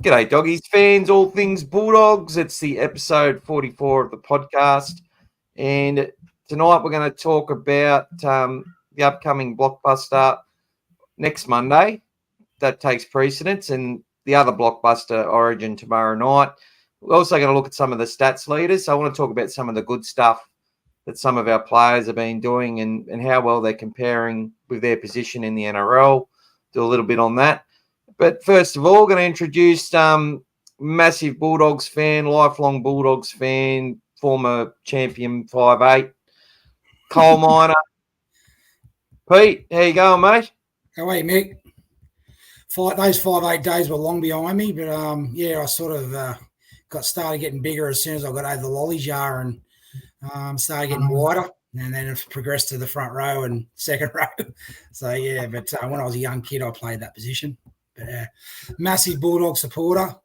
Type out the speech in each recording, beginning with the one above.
G'day, doggies fans, all things Bulldogs. It's the episode 44 of the podcast. And tonight we're going to talk about the upcoming blockbuster next Monday. That takes precedence, and the other blockbuster Origin tomorrow night. We're also going to look at some of the stats leaders. So I want to talk about some of the good stuff that some of our players have been doing and how well they're comparing with their position in the NRL. Do a little bit on that. But first of all, going to introduce massive Bulldogs fan, lifelong Bulldogs fan, former champion 5'8", coal miner. Pete, how you going, mate? How are you, Mick? Those 5-8 days were long behind me, but I sort of got started getting bigger as soon as I got over the lolly jar and started getting wider, and then it progressed to the front row and second row. So, but when I was a young kid, I played that position. But massive Bulldog supporter.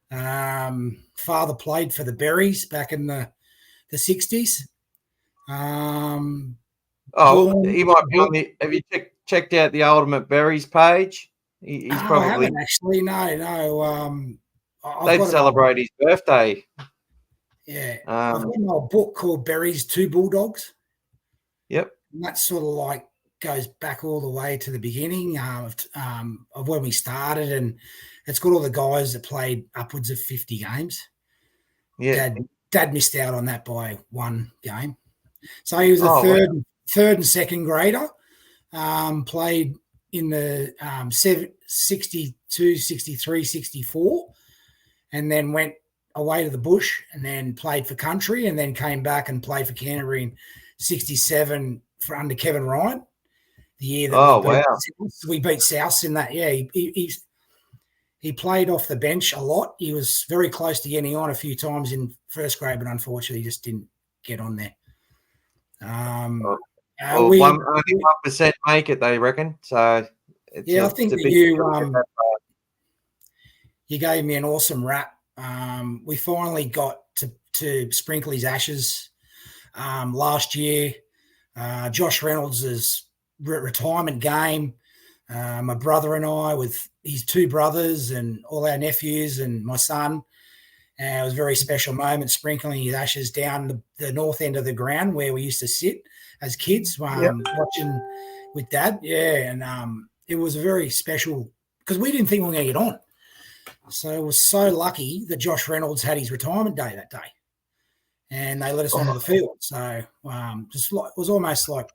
Father played for the Berries back in the 60s. He might be on the. Have you checked out the Ultimate Berries page? He's probably. I haven't actually. No. They'd celebrate his birthday. Yeah, I've got an old book called Berries 2 Bulldogs. Yep. And that sort of like goes back all the way to the beginning of when we started, and it's got all the guys that played upwards of 50 games. Yeah. Dad missed out on that by one game. So he was a third and second grader, played in the 62, 63, 64, and then went away to the bush and then played for country and then came back and played for Canterbury in 67 for under Kevin Ryan. The year that we beat South in that. Yeah, he played off the bench a lot. He was very close to getting on a few times in first grade, but unfortunately just didn't get on there. Only 1% make it, they reckon. So I think that you gave me an awesome rap. We finally got to sprinkle his ashes last year. Josh Reynolds' retirement game. My brother and I, with his two brothers and all our nephews and my son. It was a very special moment, sprinkling his ashes down the north end of the ground where we used to sit as kids, watching with Dad. Yeah, and it was very special because we didn't think we were going to get on. So it was so lucky that Josh Reynolds had his retirement day that day, and they let us onto the field. So it was almost like,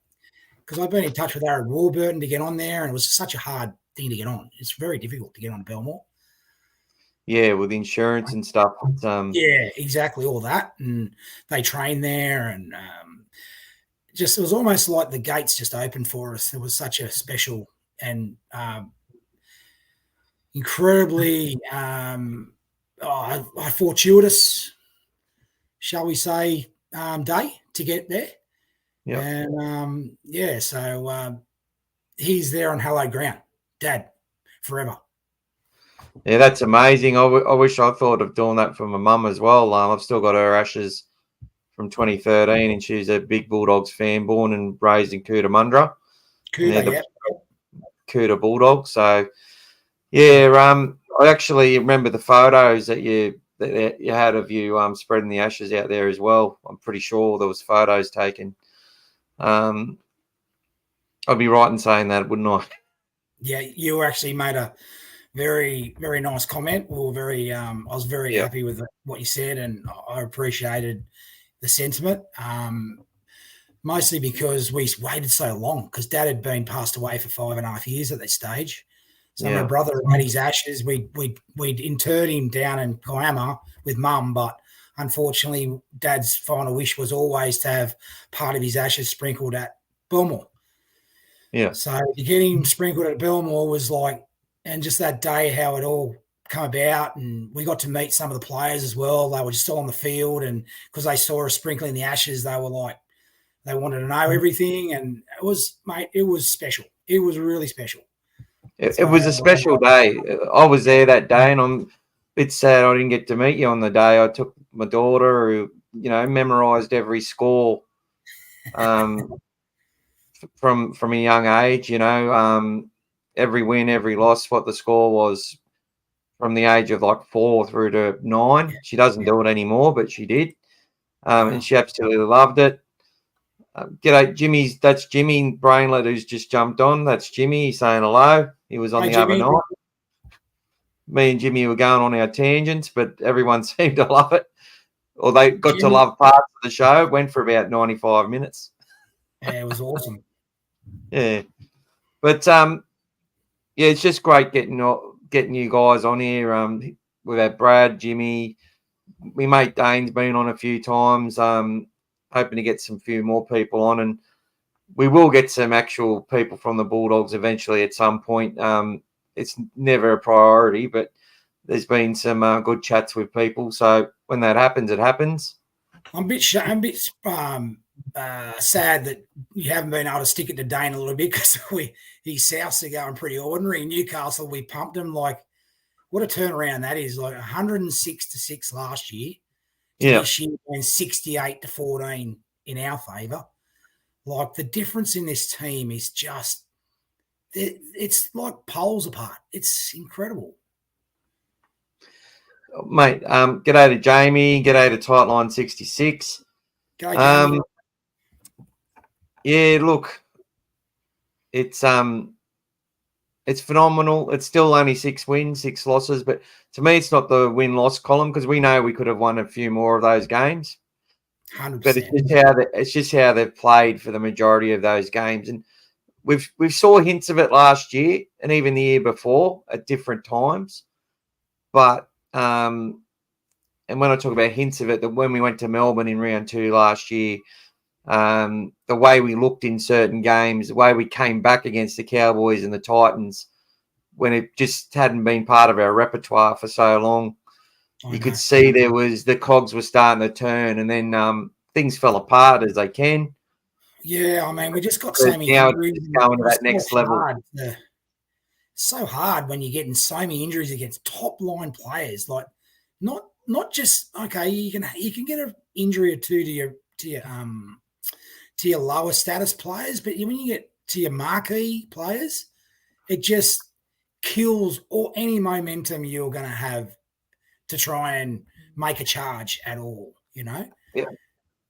because I've been in touch with Aaron Warburton to get on there, and it was such a hard thing to get on. It's very difficult to get on Belmore. Yeah, with insurance and stuff. Yeah, exactly, all that. And they train there, and it was almost like the gates just opened for us. It was such a special and incredibly fortuitous, shall we say, day to get there. Yeah. And so he's there on hallowed ground. Dad, forever. Yeah, that's amazing. I wish I thought of doing that for my mum as well. I've still got her ashes from 2013, and she's a big Bulldogs fan, born and raised in Cootamundra. Cooter Bulldogs. So, yeah, I actually remember the photos that you had of you spreading the ashes out there as well. I'm pretty sure there was photos taken. I'd be right in saying that, wouldn't I? Yeah, you actually made a very, very nice comment. We were very, I was very happy with what you said, and I appreciated the sentiment. Mostly because we waited so long, because Dad had been passed away for 5.5 years at that stage. So my brother had his ashes. We'd interred him down in Kiama with Mum, but unfortunately, Dad's final wish was always to have part of his ashes sprinkled at Belmore. Yeah. So getting him sprinkled at Belmore was like, and just that day, how it all come about, and we got to meet some of the players as well. They were just still on the field, and because they saw us sprinkling the ashes, they were like, they wanted to know everything, and it was special. It was really special. It was a special day. I was there that day, and I'm a bit sad I didn't get to meet you on the day. I took my daughter, who memorized every score from a young age. Every win, every loss, what the score was from the age of like 4 through to 9. She doesn't do it anymore, but she did. And she absolutely loved it. G'day, that's Jimmy Brainlet who's just jumped on. That's Jimmy. He's saying hello. He was on the other night. Me and Jimmy were going on our tangents, but everyone seemed to love it. Or they got to love parts of the show. It went for about 95 minutes. Yeah, it was awesome. Yeah. But, it's just great getting you guys on here. We've had Brad, Jimmy. My mate Dane's been on a few times. Hoping to get some few more people on, and we will get some actual people from the Bulldogs eventually at some point. It's never a priority, but there's been some good chats with people. So when that happens, it happens. I'm a bit sad that you haven't been able to stick it to Dane a little bit because his Souths are going pretty ordinary. In Newcastle, we pumped them like what a turnaround that is, like 106-6 last year. This year being 68-14 in our favour. Like the difference in this team is just, it's like poles apart. It's incredible. Mate, g'day to Jamie. G'day to Tightline 66. G'day, Jamie. Yeah, look, it's phenomenal. It's still only 6 wins, 6 losses, but to me, it's not the win-loss column because we know we could have won a few more of those games. 100%. But it's just how they've played for the majority of those games, and we saw hints of it last year and even the year before at different times. But and when I talk about hints of it, that when we went to Melbourne in round 2 last year, the way we looked in certain games, the way we came back against the Cowboys and the Titans, when it just hadn't been part of our repertoire for so long, you could see the cogs were starting to turn, and then things fell apart as they can. Yeah, I mean, we just got so many injuries. It's going to that next level. So hard when you're getting so many injuries against top line players. Like, not just okay. You can get an injury or two to your lower status players, but when you get to your marquee players, it just kills any momentum you're going to have to try and make a charge at all, you know? Yeah.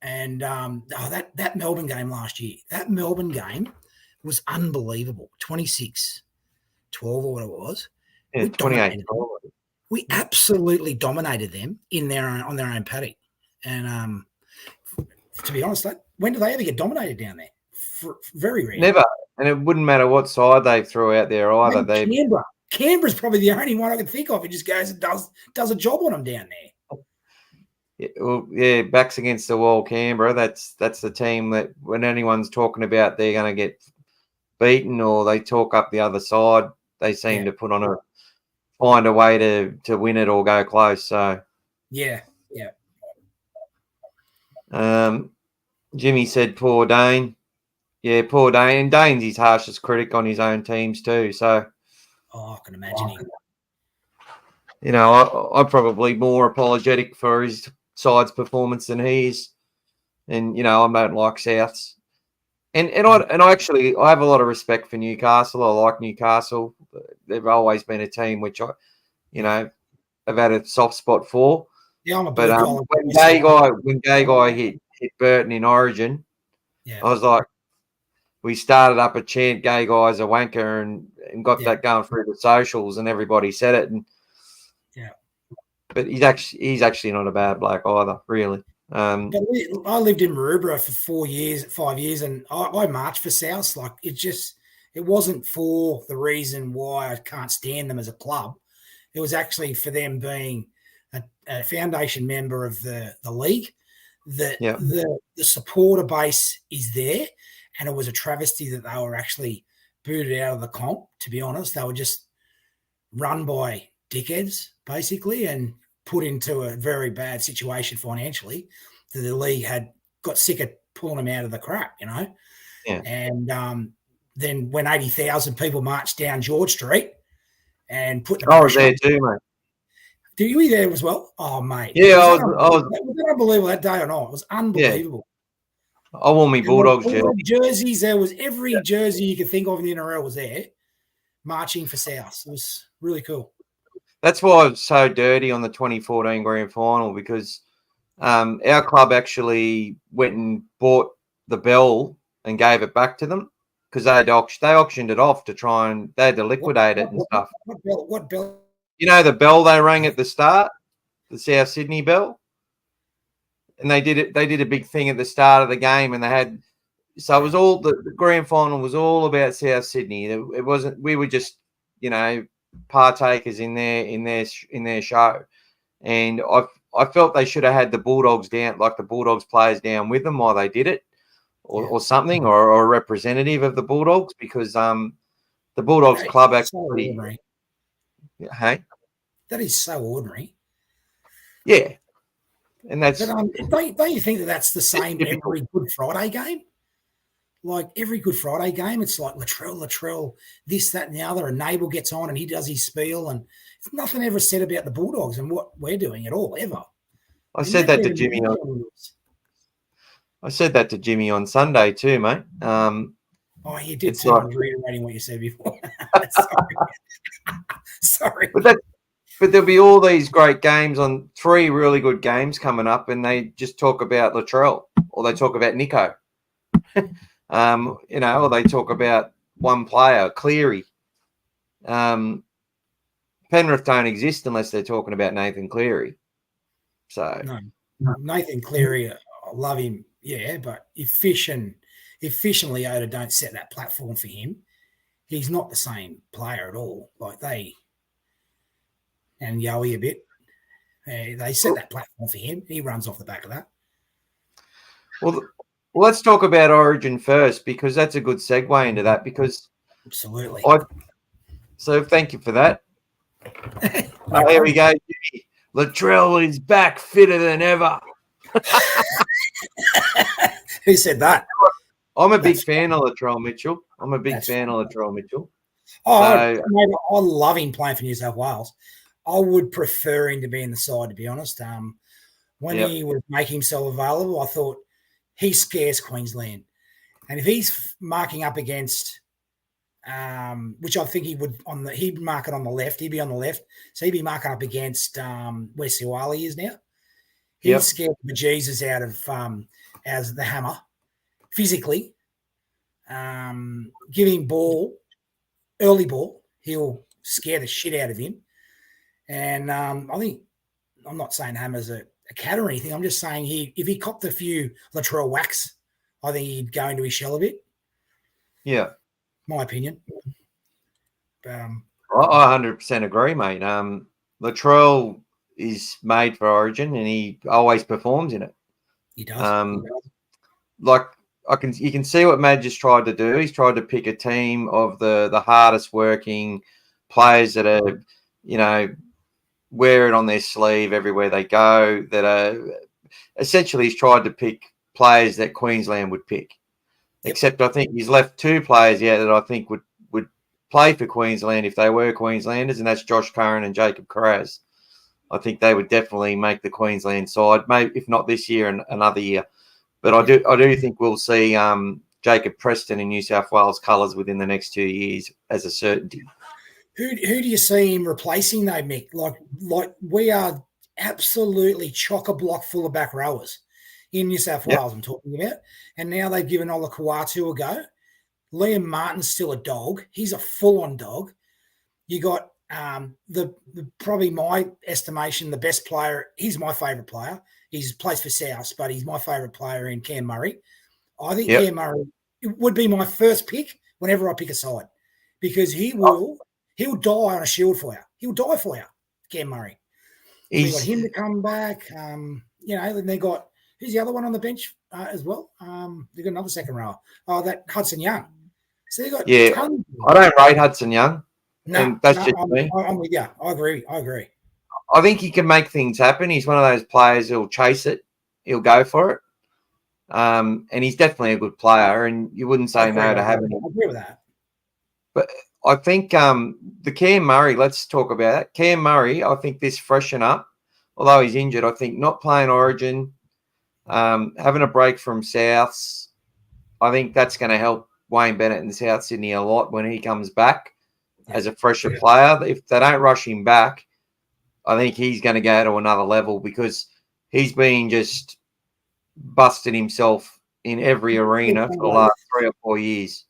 And that Melbourne game last year, that Melbourne game was unbelievable. 26-12 or what it was. Yeah, 28. We absolutely dominated them on their own paddock. And to be honest, when do they ever get dominated down there? Very rare. Never. And it wouldn't matter what side they threw out there either. Canberra's probably the only one I can think of who just goes and does a job on them down there. Backs against the wall, Canberra. That's the team that when anyone's talking about they're going to get beaten or they talk up the other side, they seem to find a way to win it or go close. So yeah. Jimmy said poor Dane. Yeah, poor Dane. And Dane's his harshest critic on his own teams too. So I can imagine him. You know, I'm probably more apologetic for his side's performance than he is. And, you know, I don't like Souths. And I actually have a lot of respect for Newcastle. I like Newcastle. They've always been a team which I, have had a soft spot for. Yeah, I'm a but when Gay Guy hit Burton in Origin, I was like, we started up a chant, Gay Guy's a wanker, and got that going through the socials, and everybody said it. And but he's actually not a bad bloke either, really. I lived in Maroubra for 5 years, and I marched for South. Like it wasn't for the reason why I can't stand them as a club. It was actually for them being a foundation member of the league. The supporter base is there, and it was a travesty that they were actually booted out of the comp. To be honest, they were just run by dickheads basically, and put into a very bad situation financially. That the league had got sick of pulling them out of the crap, And then when 80,000 people marched down George Street and put the I was there too, mate. You were there as well? Oh, mate. Yeah, I was. Was it unbelievable that day or not? It was unbelievable. Yeah. I wore my Bulldogs jerseys. There was every jersey you could think of in the NRL was there, marching for South. It was really cool. That's why I was so dirty on the 2014 grand final, because our club actually went and bought the bell and gave it back to them, because they auctioned it off to try and they had to liquidate it and stuff. What bill? You know the bell they rang at the start, the South Sydney bell, and they did it. They did a big thing at the start of the game, and they had. So it was all the grand final was all about South Sydney. It wasn't. We were just, partakers in their show, and I felt they should have had the Bulldogs down, like the Bulldogs players down with them while they did it, or something, or a representative of the Bulldogs, because the Bulldogs club actually. So hey, that is so ordinary. Yeah, and that's. But don't you think that's the same every Good Friday game? Like every Good Friday game, it's like Latrell, this, that, and the other. And Nabel gets on and he does his spiel, and nothing ever said about the Bulldogs and what we're doing at all, ever. I said that to Jimmy on Sunday too, mate. You did too. I was reiterating what you said before. Sorry. But there'll be all these great games, on 3 really good games coming up, and they just talk about Latrell, or they talk about Nico. Or they talk about one player, Cleary. Penrith don't exist unless they're talking about Nathan Cleary. So no, Nathan Cleary, I love him, but if Fish and Leota don't set that platform for him, he's not the same player at all. Like and Yowie a bit, they set that platform for him. He runs off the back of that. Well, let's talk about Origin first, because that's a good segue into that. Because absolutely. So thank you for that. Here we go. Latrell is back, fitter than ever. Who said that? I'm a big fan of Latrell Mitchell. I love him playing for New South Wales. I would prefer him to be in the side, to be honest. When he would make himself available, I thought he scares Queensland. And if he's marking up against, which I think he would, he'd mark it on the left. He'd be on the left. So he'd be marking up against where Siwali is now. He'd scare the bejesus out of as the hammer physically. Give him early ball. He'll scare the shit out of him. And I think, I'm not saying Hammer's a cat or anything. I'm just saying if he copped a few Latrell whacks, I think he'd go into his shell a bit. Yeah. My opinion. I 100% agree, mate. Latrell is made for Origin, and he always performs in it. He does. You can see what Madge has tried to do. He's tried to pick a team of the hardest working players that are, wear it on their sleeve everywhere they go, that are essentially he's tried to pick players that Queensland would pick. Yep. Except I think he's left 2 players that I think would play for Queensland if they were Queenslanders, and that's Josh Curran and Jacob Carraz. I think they would definitely make the Queensland side, maybe if not this year and another year. But I do think we'll see Jacob Preston in New South Wales colours within the next 2 years as a certainty. Who do you see him replacing though, Mick? Like we are absolutely chock-a-block full of back rowers in New South Wales. I'm talking about, and now they've given Ola Kawatu a go. Liam Martin's still a dog. He's a full-on dog. You got the probably my estimation the best player. He's my favourite player. He's plays for South, but he's my favourite player in Cam Murray. I think Cam Murray would be my first pick whenever I pick a side, because he'll die on a shield for you. He'll die for you, Cam Murray. We got him to come back. Then they got, who's the other one on the bench as well? They've got another second rower. Oh, that Hudson Young. So they got tons. I don't rate Hudson Young. No, that's just me. I'm with you. I agree. I think he can make things happen. He's one of those players who'll chase it. He'll go for it. And he's definitely a good player, and you wouldn't say no to having him. I agree with that. But I think the Cam Murray, let's talk about that. Cam Murray, I think this freshen up, although he's injured. I think not playing Origin, having a break from Souths, I think that's going to help Wayne Bennett in South Sydney a lot when he comes back as a fresher player. If they don't rush him back, I think he's going to go to another level because he's been just busting himself in every arena for the last 3 or 4 years.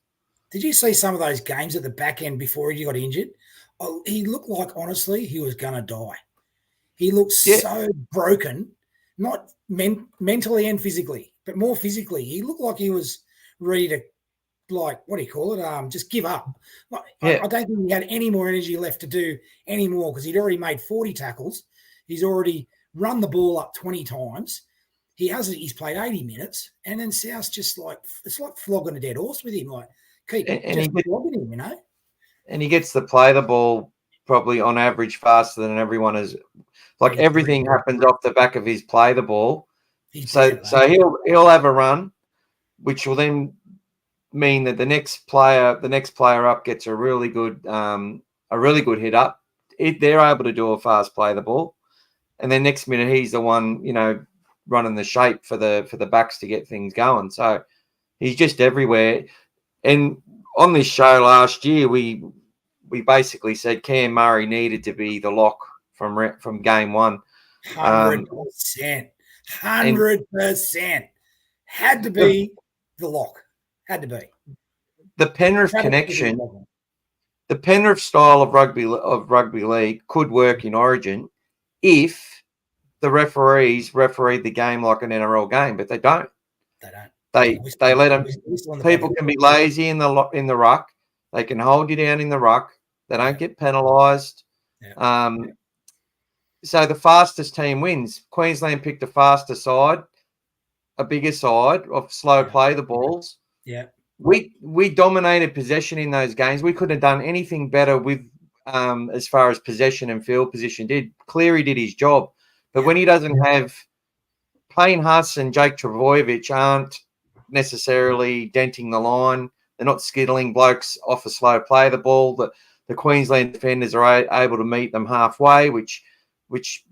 Did you see some of those games at the back end before he got injured? Oh, he looked like, honestly, he was going to die. He looked so broken, not mentally and physically, but more physically. He looked like he was ready to, like, what do you call it? Just give up. Like, I don't think he had any more energy left to do any more because he'd already made 40 tackles. He's already run the ball up 20 times. He's played 80 minutes, and then South's just like, it's like flogging a dead horse with him. Like, keep flogging him, you know? And he gets to play the ball probably on average faster than everyone is. Like everything happens off the back of his play the ball. So he'll have a run, which will then mean that the next player up gets a really good hit up. They're able to do a fast play the ball, and then next minute he's the one, you know, running the shape for the backs to get things going. So he's just everywhere. And on this show last year, we basically said Cam Murray needed to be the lock from game one. 100%. 100%. Had to be the lock. Had to be. The Penrith connection, the Penrith style of rugby league could work in Origin if the referees refereed the game like an NRL game, but they don't. They don't. They let them. People can be lazy in the ruck. They can hold you down in the ruck. They don't get penalised. So the fastest team wins. Queensland picked a faster side, a bigger side of slow play the balls. Yeah. We dominated possession in those games. We couldn't have done anything better with as far as possession and field position did. Cleary did his job. But when he doesn't have Payne Huss and Jake Trbojevic aren't necessarily denting the line. They're not skiddling blokes off a slow play the ball. The Queensland defenders are able to meet them halfway, which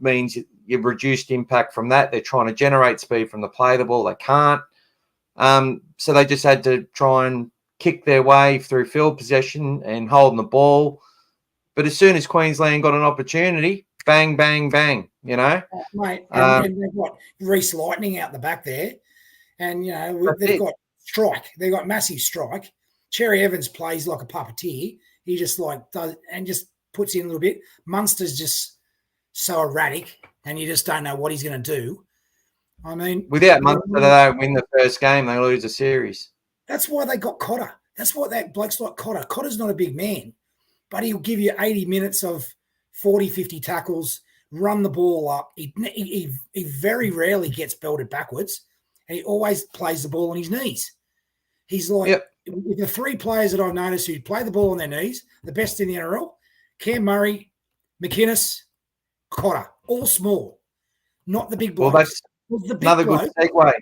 means you've reduced impact from that. They're trying to generate speed from the play the ball. They can't. So they just had to try and kick their way through field possession and holding the ball. But as soon as Queensland got an opportunity, bang, bang, bang, you know. Mate, and they've got Reece Lightning out the back there. And, you know, they've got strike. They've got massive strike. Cherry Evans plays like a puppeteer. He just does and just puts in a little bit. Munster's just so erratic, and you just don't know what he's going to do. I mean, without Munster, they don't win the first game. They lose a series. That's why they got Cotter. That's why that bloke's like Cotter. Cotter's not a big man, but he'll give you 80 minutes of 40, 50 tackles, run the ball up. He very rarely gets belted backwards, and he always plays the ball on his knees. He's like the three players that I've noticed who play the ball on their knees, the best in the NRL, Cam Murray, McInnes, Cotter, all small, not the big blokes. Well, that's another good segue.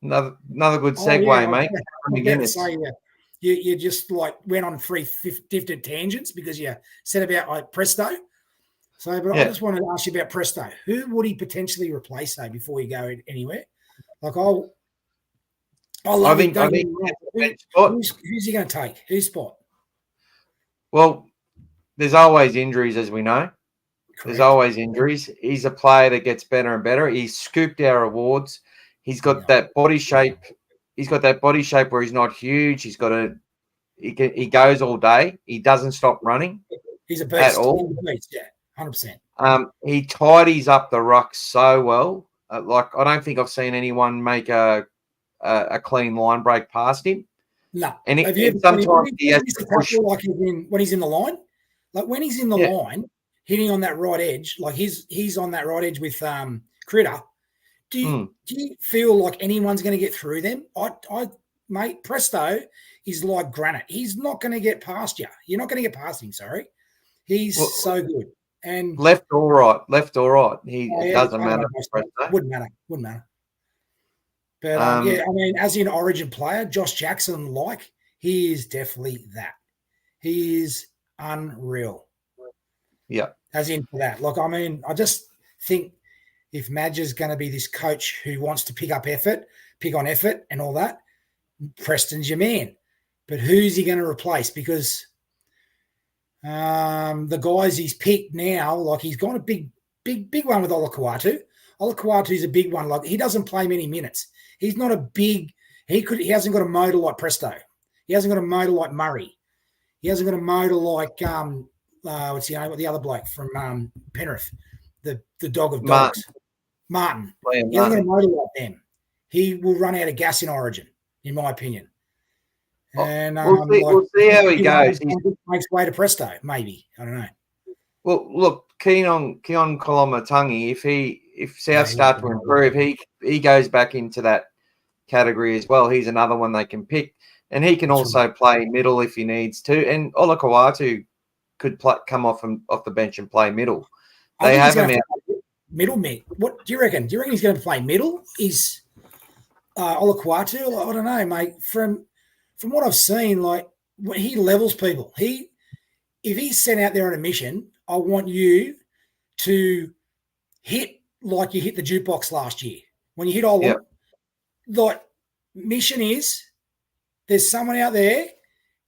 Another good segue, mate. You just like went on 3 different tangents because you said about like Presto. So, but I just wanted to ask you about Presto. Who would he potentially replace, though, before you go anywhere? Like, I think who's he going to take? Whose spot? Well, there's always injuries, as we know. Correct. There's always injuries. He's a player that gets better and better. He's scooped our awards. He's got that body shape. He's got that body shape where he's not huge. He goes all day. He doesn't stop running. He's a beast. At all. Yeah, 100%. He tidies up the ruck so well. Like, I don't think I've seen anyone make a clean line break past him. No. And sometimes he has to push. Like when he's in the line? Like when he's in the line, hitting on that right edge, like he's on that right edge with Critter. Do you feel like anyone's going to get through them? Mate, Presto is like granite. He's not going to get past you. You're not going to get past him, sorry. He's so good. And left or right. It doesn't matter. Wouldn't matter. But, I mean, as an Origin player, Josh Jackson, he is definitely that. He is unreal. Yeah. As in for that. Like, I mean, I just think if Madge is going to be this coach who wants to pick on effort and all that, Preston's your man. But who's he going to replace? Because the guys he's picked now, like he's got a big big one with Olakuatu. Olakuatu's a big one. Like, he doesn't play many minutes. He's not a big. He hasn't got a motor like Presto. He hasn't got a motor like Murray. He hasn't got a motor like what's the other bloke from Penrith, the dog of dogs, Martin. He hasn't got a motor like them. He will run out of gas in Origin, in my opinion. And we'll see how he goes. He makes way to Presto, maybe. I don't know. Well, look, Keon Kolomatangi, if South start to improve, he goes back into that category as well. He's another one they can pick, and he can also play middle if he needs to. And Olakuatu could come off the bench and play middle. They have him out middle mid. What do you reckon? Do you reckon he's going to play middle? Is Olakuatu? I don't know, mate. From what I've seen, like, when he levels people, if he's sent out there on a mission, I want you to hit like you hit the jukebox last year. When you hit all of like, mission is, there's someone out there,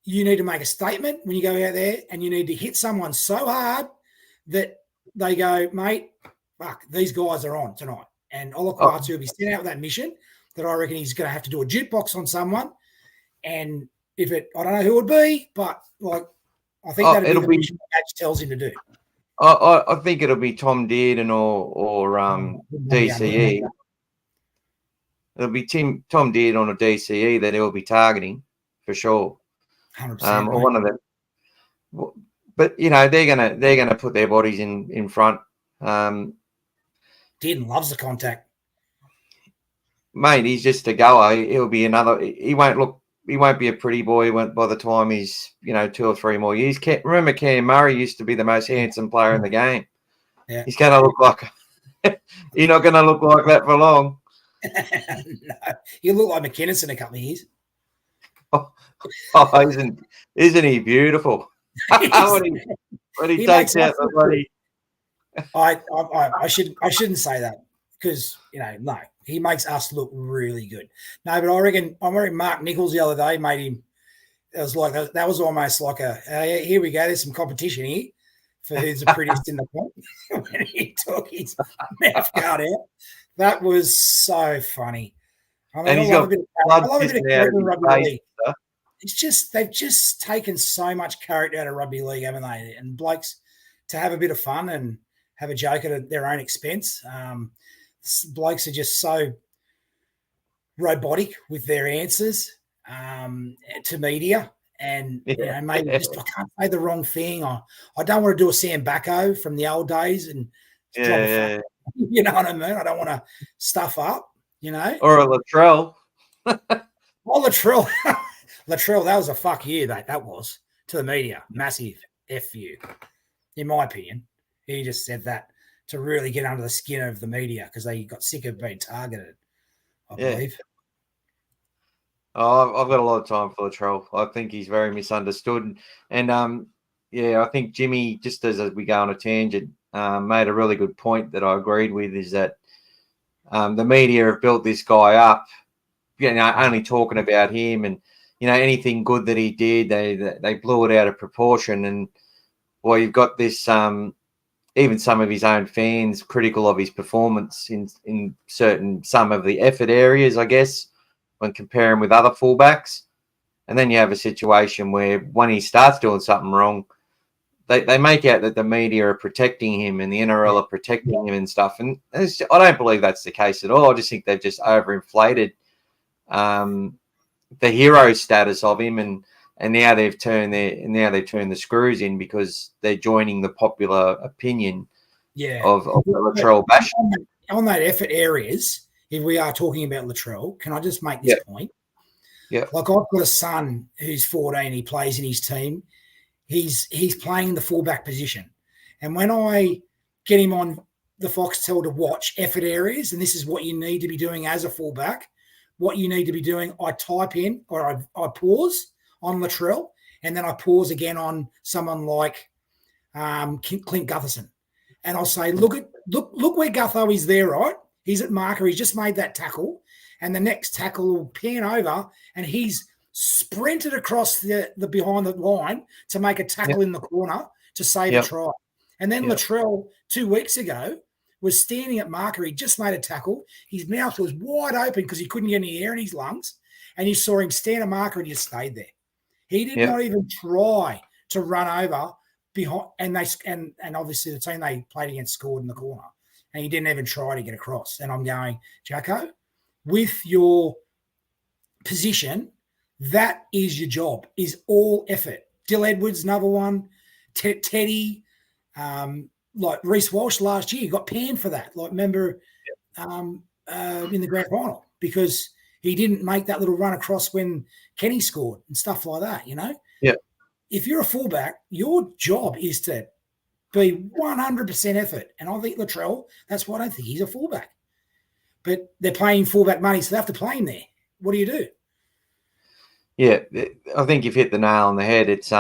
you need to make a statement when you go out there, and you need to hit someone so hard that they go, mate, fuck, these guys are on tonight. And Olakuatu will be sent out with that mission that I reckon he's going to have to do a jukebox on someone. And I don't know who it would be, but like, I think that'll be the mission Catch tells him to do. I think it'll be Tom Dearden or DCE. It'll be Tom Dearden or DCE that he'll be targeting for sure. 100%. Or one of them. But they're gonna put their bodies in front. Dearden loves the contact. Mate, he's just a goer. He'll be another. He won't be a pretty boy by the time he's 2 or 3 more years. Remember, Cam Murray used to be the most handsome player in the game. Yeah. He's going to look like he's not going to look like that for long. No, he'll look like McKinnon in a couple of years. Isn't he beautiful? when he takes out the bloody. I shouldn't say that because no. He makes us look really good. No, but I reckon Mark Nichols the other day made him. It was like that was almost like here we go. There's some competition here for who's the prettiest in the point. When he took his mouth guard out, that was so funny. I mean, and he's got blood pissing out of his face. It's just they've just taken so much character out of rugby league, haven't they? And blokes to have a bit of fun and have a joke at their own expense. Blokes are just so robotic with their answers to media, and maybe just I can't say the wrong thing. I don't want to do a Sam Bacco from the old days, and you know what I mean. I don't want to stuff up, or a Latrell. Latrell, that was a fuck you. That was to the media, massive F you, in my opinion. He just said that to really get under the skin of the media because they got sick of being targeted, I believe. Oh, I've got a lot of time for Latrell. I think he's very misunderstood. And, I think Jimmy, just as we go on a tangent, made a really good point that I agreed with, is that the media have built this guy up, only talking about him and, anything good that he did, they blew it out of proportion. And, well, you've got this even some of his own fans critical of his performance in some of the effort areas, I guess, when comparing with other fullbacks. And then you have a situation where when he starts doing something wrong, they make out that the media are protecting him and the NRL are protecting him and stuff. And I don't believe that's the case at all. I just think they've just overinflated the hero status of him, and now they've turned the screws in because they're joining the popular opinion of the Latrell bash. On that effort areas, if we are talking about Latrell, can I just make this point? Yeah. Like, I've got a son who's 14, he plays in his team. He's playing the fullback position. And when I get him on the Foxtel to watch effort areas, and this is what you need to be doing as a fullback, what you need to be doing, I type in or I pause on Latrell, and then I pause again on someone like Clint Gutherson. And I'll say, look where Gutho is there, right? He's at marker. He's just made that tackle. And the next tackle will pan over, and he's sprinted across the behind the line to make a tackle in the corner to save a try. And then Yep. Latrell 2 weeks ago was standing at marker. He just made a tackle. His mouth was wide open because he couldn't get any air in his lungs. And you saw him stand at marker and just stayed there. He did not even try to run over behind. And obviously the team they played against scored in the corner. And he didn't even try to get across. And I'm going, Jacko, with your position, that is your job, is all effort. Dill Edwards, another one. Teddy, like Reece Walsh last year, got panned for that. Like, remember in the grand final because he didn't make that little run across when Kenny scored and stuff like that, you know? Yeah. If you're a fullback, your job is to be 100% effort. And I think Latrell, that's why I don't think he's a fullback. But they're paying fullback money, so they have to play him there. What do you do? Yeah, I think you've hit the nail on the head. It's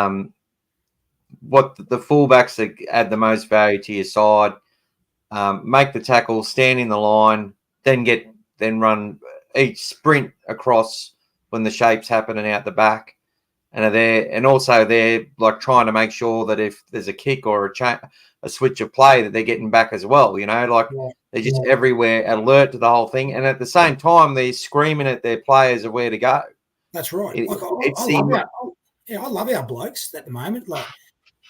what the fullbacks that add the most value to your side. Make the tackle, stand in the line, then run each sprint across when the shape's happening out the back, and are there, and also they're like trying to make sure that if there's a kick or a switch of play that they're getting back as well. You know, like they're just everywhere, alert to the whole thing, and at the same time they're screaming at their players of where to go. That's right. I love our blokes at the moment. Like,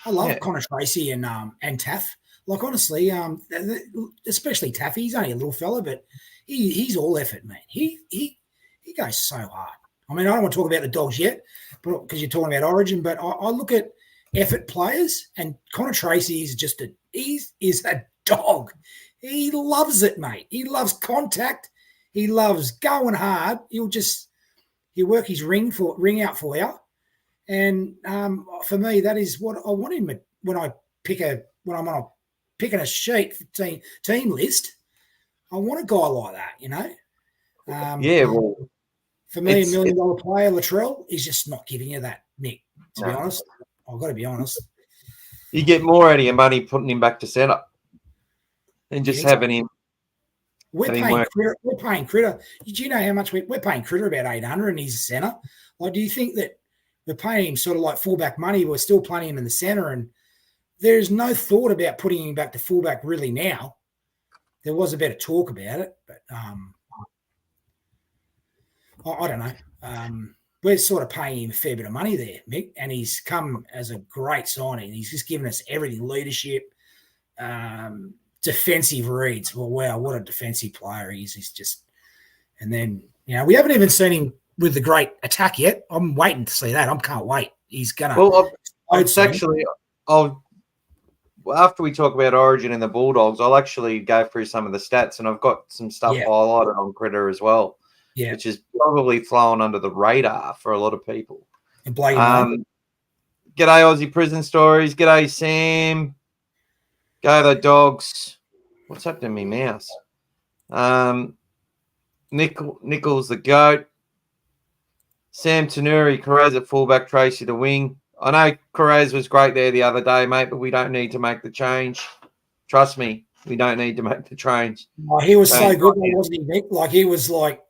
I love Connor Tracy and Taff. Like, honestly, especially Taff. He's only a little fella, but he's all effort, man. He goes so hard. I mean, I don't want to talk about the Dogs yet, but because you're talking about Origin, but I look at effort players, and Connor Tracy is is a dog. He loves it, mate. He loves contact. He loves going hard. He'll work his ring out for you. And for me, that is what I want him when I'm picking a sheet for team list. I want a guy like that, you know. Well, for me, $1 million player Latrell is just not giving you that, Nick. To be honest, I've got to be honest. You get more out of your money putting him back to centre than just having him. We're paying Critter. Do you know how much we're paying Critter? About $800, and he's a centre. Like, do you think that we're paying him sort of like fullback money? We're still playing him in the centre, and there's no thought about putting him back to fullback really now. There was a bit of talk about it, but I don't know. We're sort of paying him a fair bit of money there, Mick, and he's come as a great signing. He's just given us everything: leadership, defensive reads. Well, wow, what a defensive player he is. He's just, and then, you know, we haven't even seen him with the great attack yet. I'm waiting to see that. I can't wait. He's gonna. Well, after we talk about Origin and the Bulldogs, I'll actually go through some of the stats, and I've got some stuff highlighted on Critter as well, which is probably flown under the radar for a lot of people. And g'day Aussie Prison Stories. G'day Sam. Go the Dogs. What's happening to me mouse? Nichols the GOAT. Sam Tanuri, Carraz at fullback, Tracy the wing. I know Carraz was great there the other day, mate, but we don't need to make the change. Trust me, we don't need to make the change. Oh, he was so good, wasn't he, Nick? Like, he was like,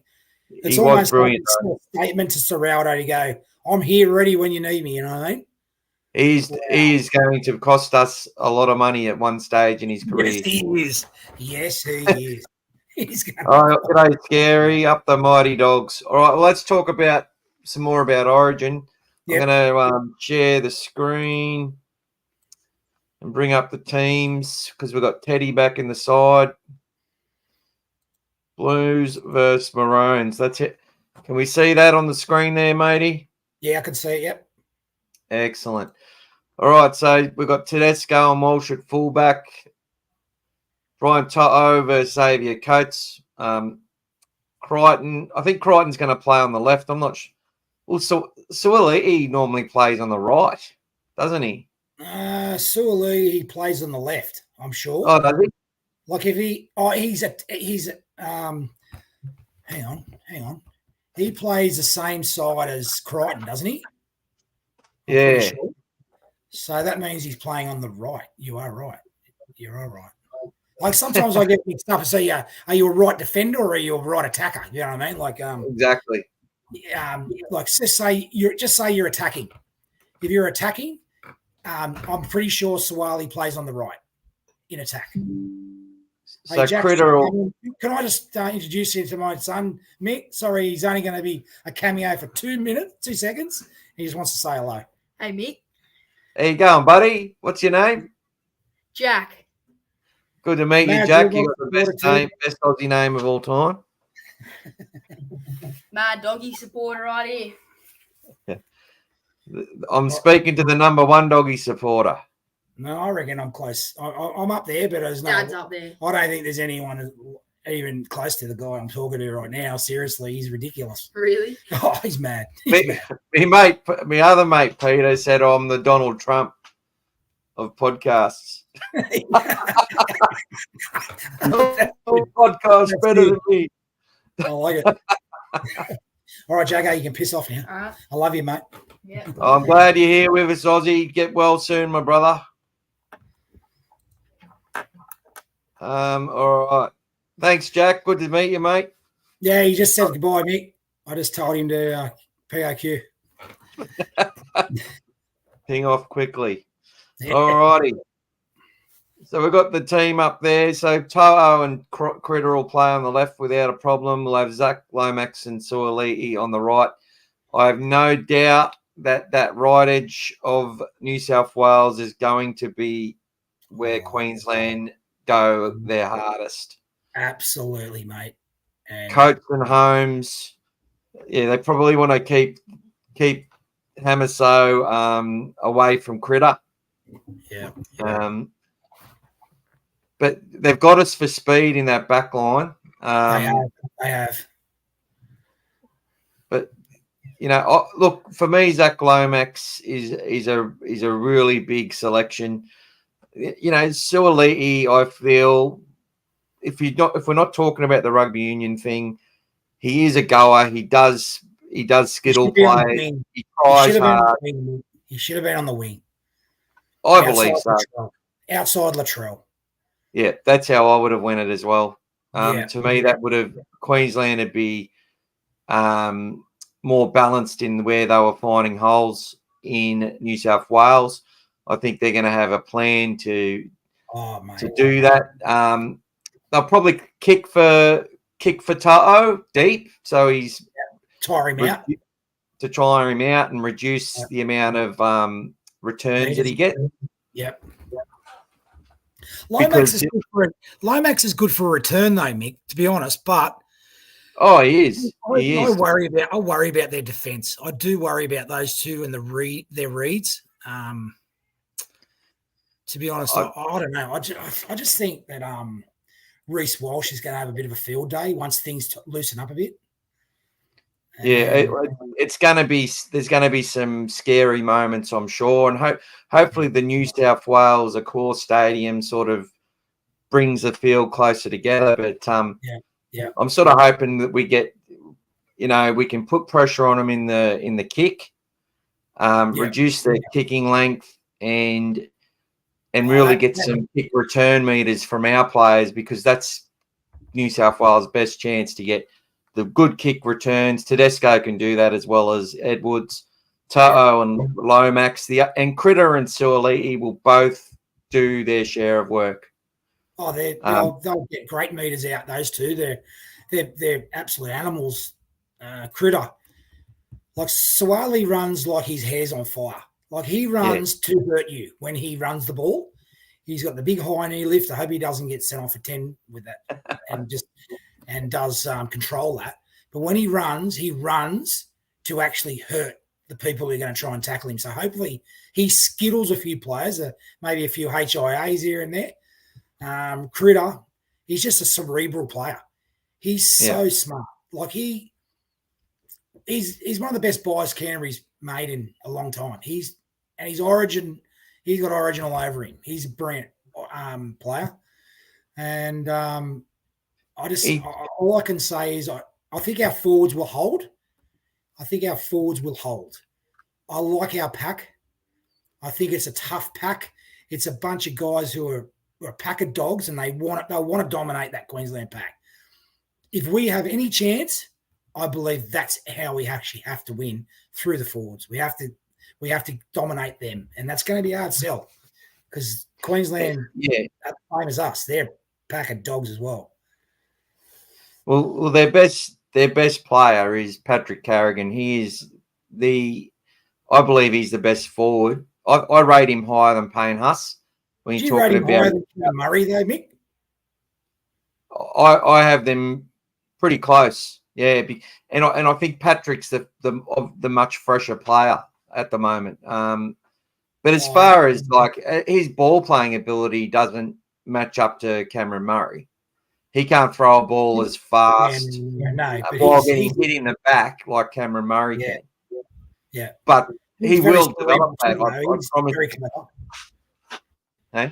it's almost like a statement to Serraldo to go, I'm here ready when you need me, you know what I mean? He's going to cost us a lot of money at one stage in his career. Yes, he is. Yes, he is. He's going All right, g'day, Scary. Up the Mighty Dogs. All right, well, let's talk about some more about Origin. I'm going to share the screen and bring up the teams because we've got Teddy back in the side. Blues versus Maroons. That's it. Can we see that on the screen there, matey? Yeah, I can see it, yep. Excellent. All right, so we've got Tedesco and Walsh at fullback. Brian Toto versus Xavier Coates. Crichton. I think Crichton's going to play on the left. I'm not sure. Well, Suoli normally plays on the right, doesn't he? Suoli, he plays on the left, I'm sure. Oh, does he? Like if hang on. He plays the same side as Crichton, doesn't he? Yeah. Sure. So that means he's playing on the right. You are right. You are right. Like sometimes I get mixed up and say, are you a right defender or are you a right attacker? You know what I mean? Like exactly. Like just say you're attacking. If you're attacking, I'm pretty sure Suwali plays on the right. in attack. So Hey, Jack, Critter, can I just introduce you to my son, Mick? Sorry, he's only going to be a cameo for 2 seconds. He just wants to say hello. Hey, Mick. how you going, buddy? What's your name? Jack. Good to meet you, Mad Jack. You Bulldogs got the best name, best Aussie name of all time. Mad doggy supporter right here. I'm speaking to the number one doggy supporter. No, I reckon I'm close. I'm up there, but there's no. Dad's up there. I don't think there's anyone even close to the guy I'm talking to right now. Seriously, he's ridiculous. Really? Oh, he's mad. My other mate Peter said I'm the Donald Trump of podcasts. Podcast better than me. I like it. All right, Jagger, you can piss off now. All right. I love you, mate. Yeah. I'm glad you're here with us, Aussie. Get well soon, my brother. All right. Thanks, Jack. Good to meet you, mate. Yeah, he just said goodbye, Mick. I just told him to POQ. Ping off quickly. Yeah. All righty. So we've got the team up there. So Toho and Critter will play on the left without a problem. We'll have Zach Lomax and Suoliti on the right. I have no doubt that right edge of New South Wales is going to be where Queensland go their hardest. Absolutely, mate. And Coates and Holmes, yeah, they probably want to keep Hamaso away from Critter. Yeah. But they've got us for speed in that back line. They have. But look, for me, Zach Lomax is a really big selection. Suoliti, I feel, if we're not talking about the rugby union thing, he is a goer. He does skittle play. He tries hard. He should have been on the wing. I believe so. Outside Latrell. Yeah, that's how I would have went it as well. To me, that would have Queensland would be more balanced in where they were finding holes in New South Wales. I think they're going to have a plan to do that. They'll probably kick for Ta'o deep, so he's tire him out to tire him out and reduce the amount of returns that he gets. Yep. Lomax is good for a return, though, Mick. To be honest, but he is. I worry about their defence. I do worry about those two and their reads. To be honest, I don't know. I just think that Reece Walsh is going to have a bit of a field day once things loosen up a bit. It's going to be. There's going to be some scary moments, I'm sure, and hopefully the New South Wales Accor Stadium sort of brings the field closer together. But I'm sort of hoping that we get, we can put pressure on them in the kick, reduce their kicking length, and really get some kick return meters from our players, because that's New South Wales' best chance to get the good kick returns. Tedesco can do that as well as Edwards. Toho and Lomax, and Critter and Suoliti will both do their share of work. Oh, they'll get great meters out. Those two, they're absolute animals. Critter, like Suoliti runs like his hair's on fire. Like he runs to hurt you when he runs the ball. He's got the big high knee lift. I hope he doesn't get sent off for 10 with that, and does control that. But when he runs to actually hurt the people who are going to try and tackle him. So hopefully he skittles a few players, maybe a few HIAs here and there. Critter, he's just a cerebral player. He's so smart. Like he's one of the best buys Canterbury's made in a long time. He's got Origin all over him. He's a brilliant player. And all I can say is I think our forwards will hold. I like our pack. I think it's a tough pack. It's a bunch of guys who are a pack of dogs, and they want to dominate that Queensland pack. If we have any chance, I believe that's how we actually have to win, through the forwards. We have to dominate them, and that's going to be a hard sell because Queensland, Yeah. same as us, they're a pack of dogs as well. Well, their best player is Patrick Carrigan. He is I believe he's the best forward. I rate him higher than Payne Huss. When Do you're you rate talking him higher about, than Murray though, Mick? I have them pretty close. Yeah, and I think Patrick's the much fresher player at the moment. But as far as like his ball playing ability doesn't match up to Cameron Murray. He can't throw a ball as fast but while getting hit in the back like Cameron Murray can. Yeah. But he will develop that. He's very clever. Hey?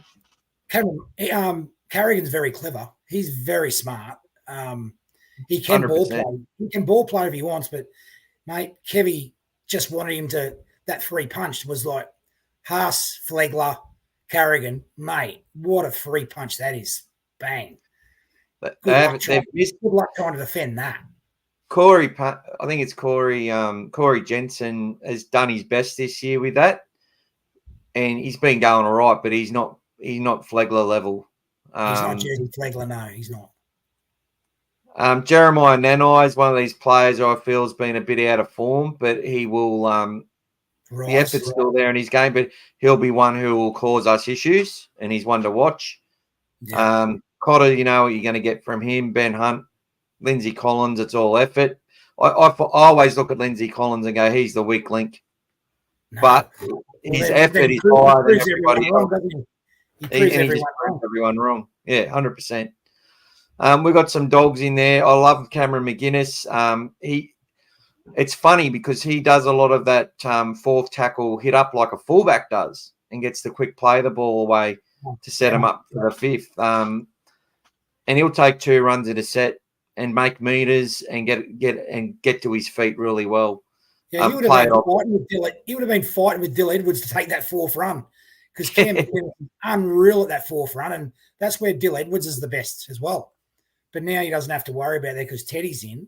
Carrigan's very clever. He's very smart. He can 100%. ball play. He can ball play if he wants, but mate, Kevy just wanted him to. That free punch was like Haas, Flegler, Carrigan, mate. What a free punch that is! Bang. Good luck trying to defend that. Corey, I think it's Corey. Corey Jensen has done his best this year with that, and he's been going all right. But he's not Flegler level. He's not Jersey Flegler. No, he's not. Jeremiah Nanai is one of these players who I feel has been a bit out of form, but he will. The effort's still there in his game, but he'll be one who will cause us issues, and he's one to watch. Yeah. Cotter, you know what you're going to get from him. Ben Hunt, Lindsay Collins, it's all effort. I always look at Lindsay Collins and go, he's the weak link. No. But his effort is higher than everybody else. He just proves everyone wrong. Yeah, 100%. We've got some dogs in there. I love Cameron McGuinness. It's funny because he does a lot of that fourth tackle hit up like a fullback does and gets the quick play the ball away to set him up for the fifth. And he'll take 2 runs in a set and make meters and get to his feet really well. Yeah, he would have been fighting with Dill. He would have been fighting with Dill Edwards to take that 4th run because Cam McGuinness is unreal at that 4th run, and that's where Dill Edwards is the best as well. But now he doesn't have to worry about that because Teddy's in.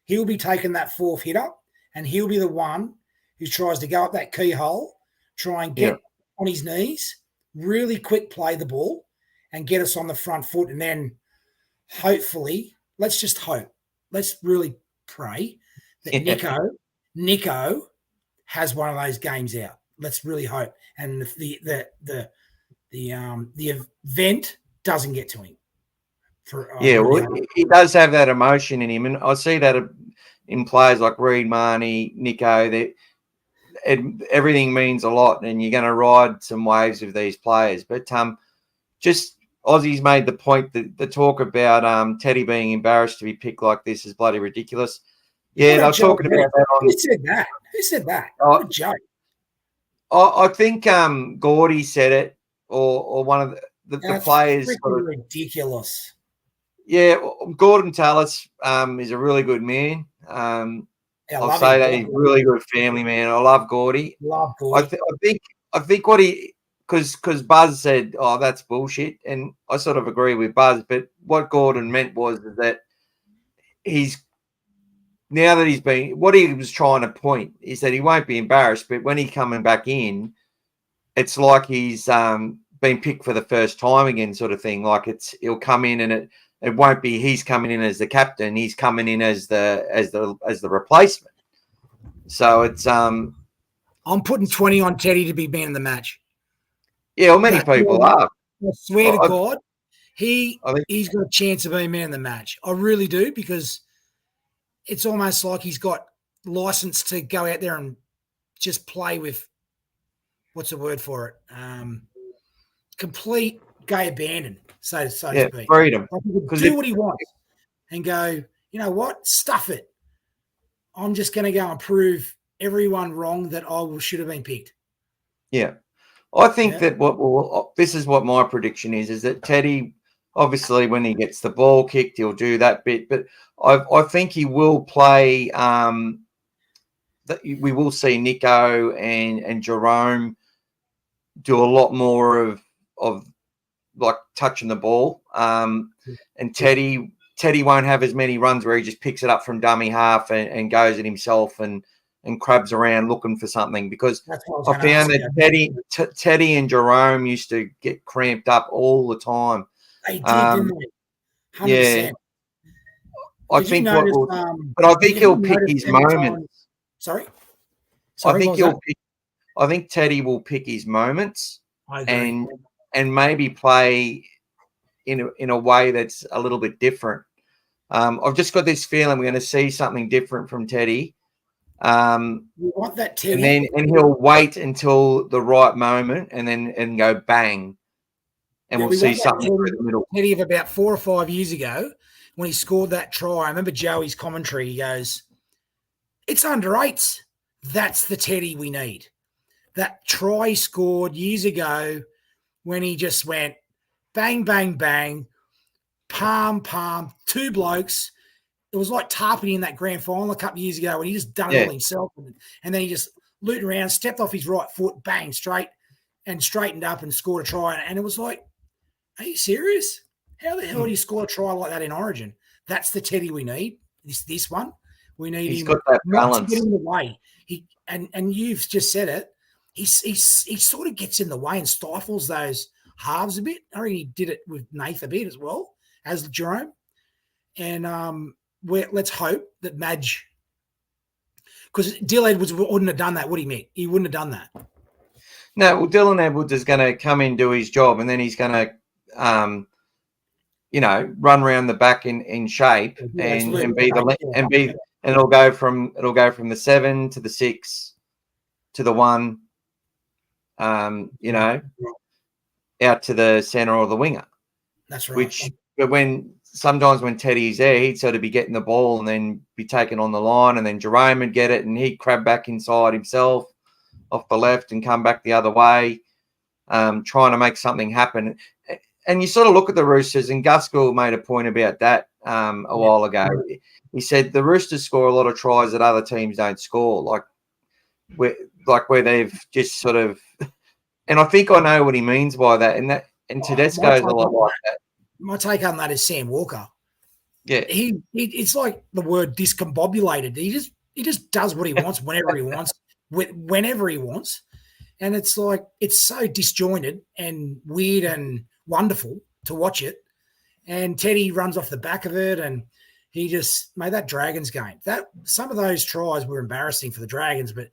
He'll be taking that 4th hit up, and he'll be the one who tries to go up that keyhole, try and get on his knees, really quick play the ball, and get us on the front foot, and then hopefully, let's just hope. Let's really pray that Nico has one of those games out. Let's really hope, and the event doesn't get to him. He does have that emotion in him, and I see that in players like Reed, Marnie, Nico. Everything means a lot, and you're going to ride some waves with these players. But just Aussie's made the point that the talk about Teddy being embarrassed to be picked like this is bloody ridiculous. Yeah, they're talking about that. Who said that? What a joke. I think Gordy said it, or one of the players. Ridiculous. Yeah, Gordon Tallis is a really good man. I'll say that he's a really good family man. I love Gordy. I think what he because Buzz said, "Oh, that's bullshit," and I sort of agree with Buzz. But what Gordon meant was that now that he's been, what he was trying to point is that he won't be embarrassed, but when he's coming back in, it's like he's been picked for the first time again, sort of thing. Like he'll come in and it won't be he's coming in as the captain, he's coming in as the replacement. So it's I'm putting 20 on Teddy to be man of the match. Yeah, well, many people are. I swear to God, he's got a chance of being man of the match. I really do, because it's almost like he's got license to go out there and just play with, what's the word for it? Complete gay abandon, so to speak. Freedom. Like he can do what he wants and go, you know what? Stuff it. I'm just going to go and prove everyone wrong that I should have been picked. Yeah. I think that this is what my prediction is that Teddy, obviously, when he gets the ball kicked, he'll do that bit. But I think he will play. We will see Nico and Jerome do a lot more of like touching the ball. And Teddy won't have as many runs where he just picks it up from dummy half and goes it himself and and crabs around looking for something, because That's what I was I gonna found ask that you. Teddy and Jerome used to get cramped up all the time. They did, didn't they? 100%. Yeah, I Did you think what notice? will, but I think Have you he'll pick noticed his every moments. time? Sorry, I what think was that? I think Teddy will pick his moments I agree. and maybe play in a way that's a little bit different. I've just got this feeling we're going to see something different from Teddy. You want that Teddy? And he'll wait until the right moment and go bang, and we'll see something through the middle. Teddy of about 4 or 5 years ago when he scored that try. I remember Joey's commentary. He goes, "It's under eights. That's the Teddy we need." That try he scored years ago when he just went bang, bang, bang, palm, palm, 2 blokes. It was like Tarpany in that grand final a couple of years ago when he just done it all himself. And then he just looted around, stepped off his right foot, bang, straight, and straightened up and scored a try. And it was like, are you serious? How the hell do you score a try like that in Origin? That's the Teddy we need. This one. We need He's him got that not balance. to get in the way. And you've just said it. He sort of gets in the way and stifles those halves a bit. I think he did it with Nath a bit as well as Jerome. And let's hope that Madge, because Dill Edwards wouldn't have done that, would he, Mick? He wouldn't have done that. No, well, Dylan Edwards is going to come in, do his job, and then he's going to, run around the back in shape and it'll go from the 7 to the 6 to the 1, out to the center or the winger. That's right. But sometimes when Teddy's there, he'd sort of be getting the ball and then be taken on the line, and then Jerome would get it and he'd crab back inside himself off the left and come back the other way, trying to make something happen. And you sort of look at the Roosters, and Gaskell made a point about that a while ago. He said the Roosters score a lot of tries that other teams don't score, like where they've just sort of. And I think I know what he means by that. And Tedesco's a lot like that. My take on that is Sam Walker. Yeah, it's like the word discombobulated. He just does what he wants whenever he wants, whenever he wants, and it's like it's so disjointed and weird and wonderful to watch it. And Teddy runs off the back of it, and he just made that Dragons game. That some of those tries were embarrassing for the Dragons, but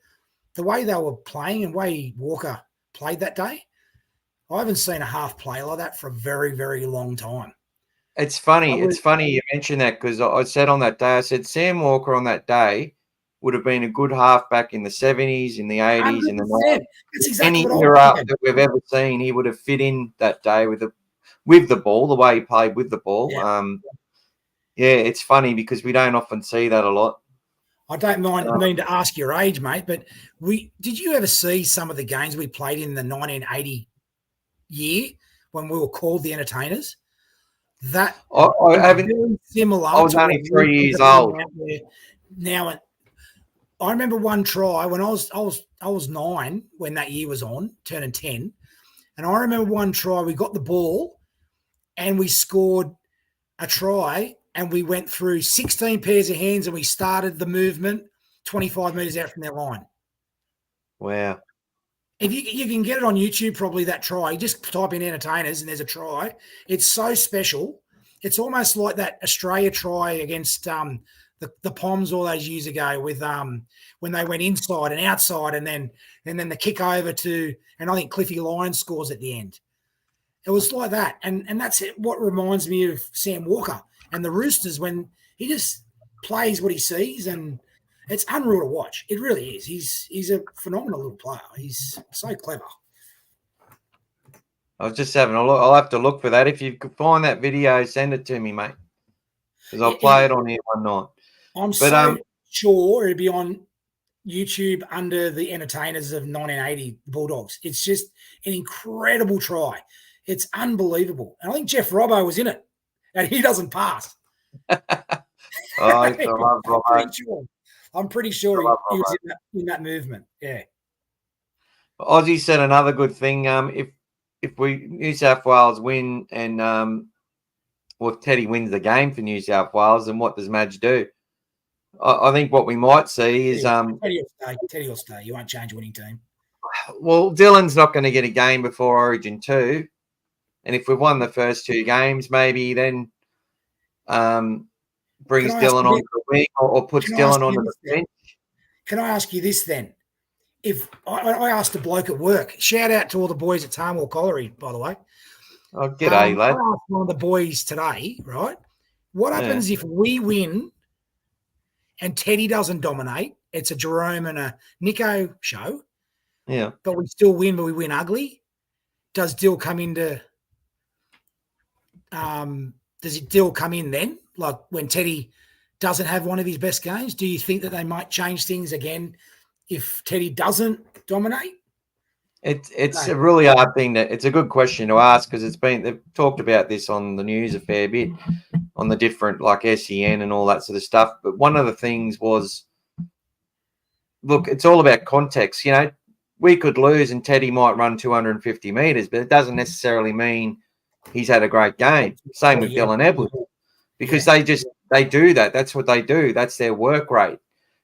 the way they were playing and the way Walker played that day, I haven't seen a half play like that for a very, very long time. It's funny. It's funny you mentioned that, because I said on that day, I said Sam Walker on that day would have been a good halfback in the 70s, in the 80s, in the 90s. That's exactly any era that we've ever seen, he would have fit in that day with the ball, the way he played with the ball. Yeah, it's funny because we don't often see that a lot. I don't mean to ask your age, mate, but did you ever see some of the games we played in the 1980 year when we were called the Entertainers? That I haven't. Very similar. I was only 3 years old. Now, I remember one try when I was 9 when that year was on, turning 10, and I remember one try. We got the ball, and we scored a try, and we went through 16 pairs of hands, and we started the movement 25 metres out from their line. Wow. If you can get it on YouTube, probably that try. You just type in Entertainers and there's a try. It's so special. It's almost like that Australia try against the Poms all those years ago with when they went inside and outside and then the kick over to, and I think Cliffy Lyons scores at the end. It was like that. And that's what reminds me of Sam Walker and the Roosters when he just plays what he sees, and it's unreal to watch. It really is. He's a phenomenal little player. He's so clever. I was just having a look. I'll have to look for that. If you could find that video, send it to me, mate, because I'll play it on here one night. I'm sure it'll be on YouTube under the Entertainers of 1980, the Bulldogs. It's just an incredible try. It's unbelievable. And I think Jeff Robbo was in it, and he doesn't pass. I love Robbo. I'm pretty sure he was in that movement. Yeah. Ozzy said another good thing. If New South Wales win and if Teddy wins the game for New South Wales, then what does Madge do? I think what we might see is Teddy will stay. You won't change a winning team. well, Dylan's not going to get a game before Origin 2. And if we've won the first 2 games, maybe then brings Dylan onto the wing or puts Dylan onto the bench. Can I ask you this then? If I asked a bloke at work, shout out to all the boys at Tarmore Colliery, by the way. Oh, g'day, lad. I asked one of the boys today, right? What happens if we win and Teddy doesn't dominate? It's a Jerome and a Nico show. Yeah. But we still win, but we win ugly. Does Dill come into does it Dill come in then? Like when Teddy doesn't have one of his best games? Do you think that they might change things again if Teddy doesn't dominate? It's a really hard thing it's a good question to ask because they've talked about this on the news a fair bit on the different like SEN and all that sort of stuff. But one of the things was, look, it's all about context. You know, we could lose and Teddy might run 250 meters, but it doesn't necessarily mean he's had a great game. Same with Dylan Edwards, because they do that. That's what they do. That's their work rate.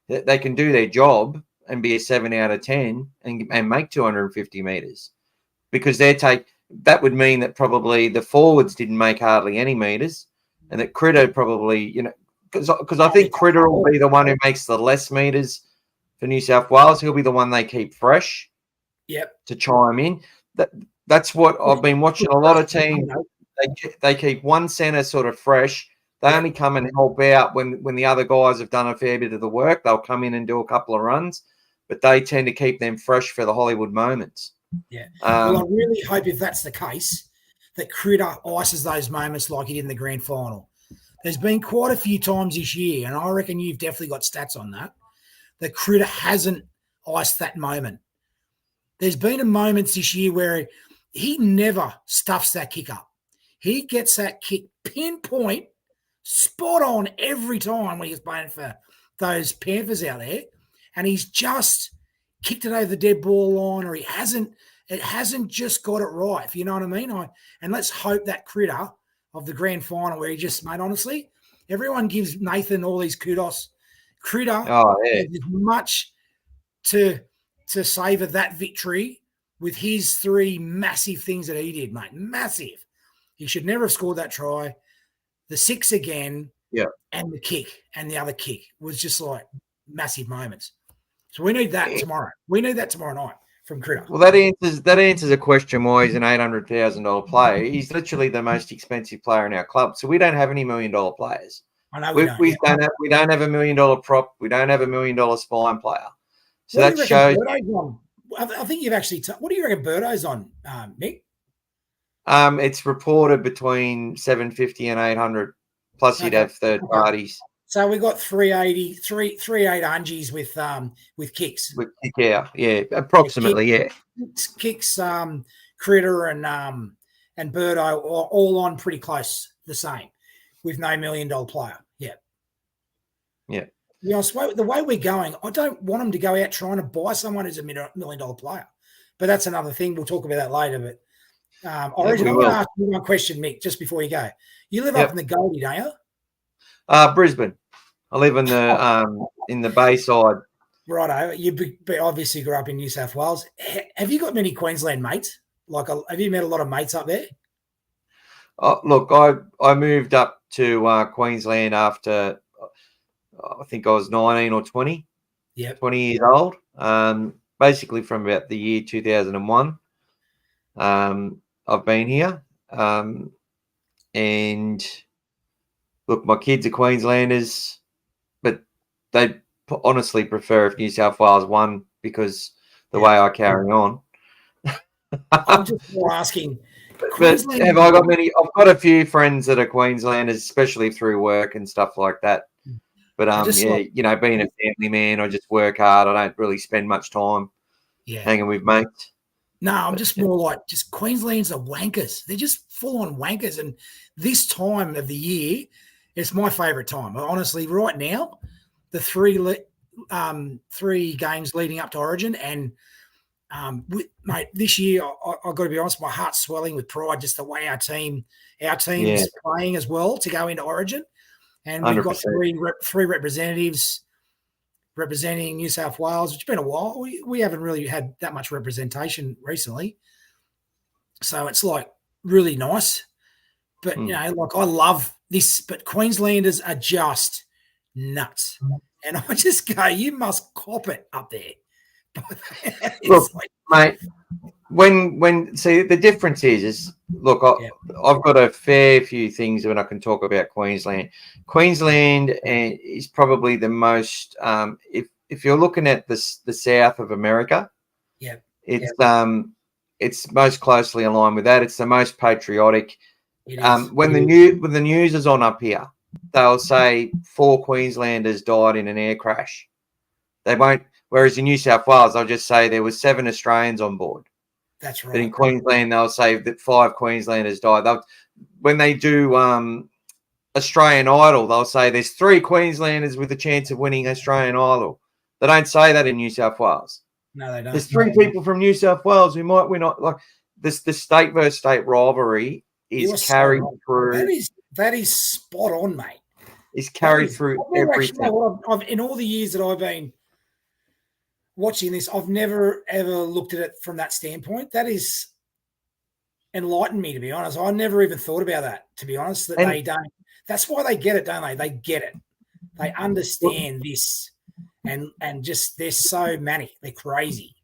They can do their job and be a 7 out of 10 and make 250 meters, because that would mean that probably the forwards didn't make hardly any meters, and that Critter probably, you know, because I think Critter will be the one who makes the less meters for New South Wales. He'll be the one they keep fresh. Yep. To chime in. That's what I've been watching. A lot of teams, they keep one centre sort of fresh. They only come and help out when the other guys have done a fair bit of the work. They'll come in and do a couple of runs, but they tend to keep them fresh for the Hollywood moments. Yeah. Well, I really hope if that's the case, that Critter ices those moments like he did in the grand final. There's been quite a few times this year, and I reckon you've definitely got stats on that Critter hasn't iced that moment. There's been moments this year where he never stuffs that kick up. He gets that kick pinpoint, spot on every time when he's playing for those Panthers out there, and he's just kicked it over the dead ball line, or it hasn't just got it right, if you know what I mean. And let's hope that Critter of the grand final where he just, mate, honestly, everyone gives Nathan all these kudos. Critter has as much to savour that victory with his 3 massive things that he did, mate. Massive. He should never have scored that try. The 6 again, and the kick, and the other kick was just like massive moments. So we need that tomorrow. We need that tomorrow night from Critter. Well, that answers a question why he's an $800,000 player. He's literally the most expensive player in our club. So we don't have any $1 million players. I know we don't have $1 million prop. We don't have $1 million spine player. So that shows. I think you've actually. What do you reckon Birdo's on, Nick? It's reported between 750 and 800. Plus, you'd have third parties. So we got 380, 800s with kicks. With kick out, approximately, Kicks, Critter and Birdo are all on pretty close, the same, with no $1 million player. Yeah. You know, the way we're going, I don't want them to go out trying to buy someone who's a $1 million player. But that's another thing. We'll talk about that later. But Origin, I want to ask you one question, Mick, just before you go. You live up in the Goldie, don't you? Brisbane. I live in the Bayside. Righto. You obviously grew up in New South Wales. Have you got many Queensland mates? Like, have you met a lot of mates up there? Look, I moved up to Queensland after I think I was 19 or 20. Yeah, 20 years old. Basically from about the year 2001. I've been here. And look, my kids are Queenslanders, but they honestly prefer if New South Wales won because the way I carry on. I'm just more asking. But have I got many? I've got a few friends that are Queenslanders, especially through work and stuff like that. But you know, being a family man, I just work hard. I don't really spend much time hanging with mates. No, I'm just more like Queensland's are wankers. They're just full on wankers. And this time of the year, it's my favourite time. Honestly, right now, the three games leading up to Origin, and mate, this year I've got to be honest, my heart's swelling with pride just the way our team's playing as well to go into Origin. and we've got 100%. three representatives representing New South Wales. It's been a while. We haven't really had that much representation recently, so it's like really nice. But you know, like I love this, but Queenslanders are just nuts, and I just go, you must cop it up there. Look, mate, when see the difference is look, I've got a fair few things when I can talk about Queensland. Queensland is probably the most if you're looking at the south of America, it's most closely aligned with that. It's the most patriotic. When the news is on up here, they'll say 4 Queenslanders died in an air crash. They won't. Whereas in New South Wales, they'll just say there was 7 Australians on board. That's right. But in Queensland, they'll say that 5 Queenslanders died. When they do Australian Idol, they'll say there's 3 Queenslanders with a chance of winning Australian Idol. They don't say that in New South Wales. No, they don't. There's 3 people from New South Wales who might win. Like this, the state versus state rivalry is carried through. That is spot on, mate. It's carried through everything. In all the years that I've been watching this, I've never ever looked at it from that standpoint. That is enlightened me, to be honest. I never even thought about that, to be honest. They don't. That's why they get it, don't they? They get it. They understand this, and just they're so manic. They're crazy.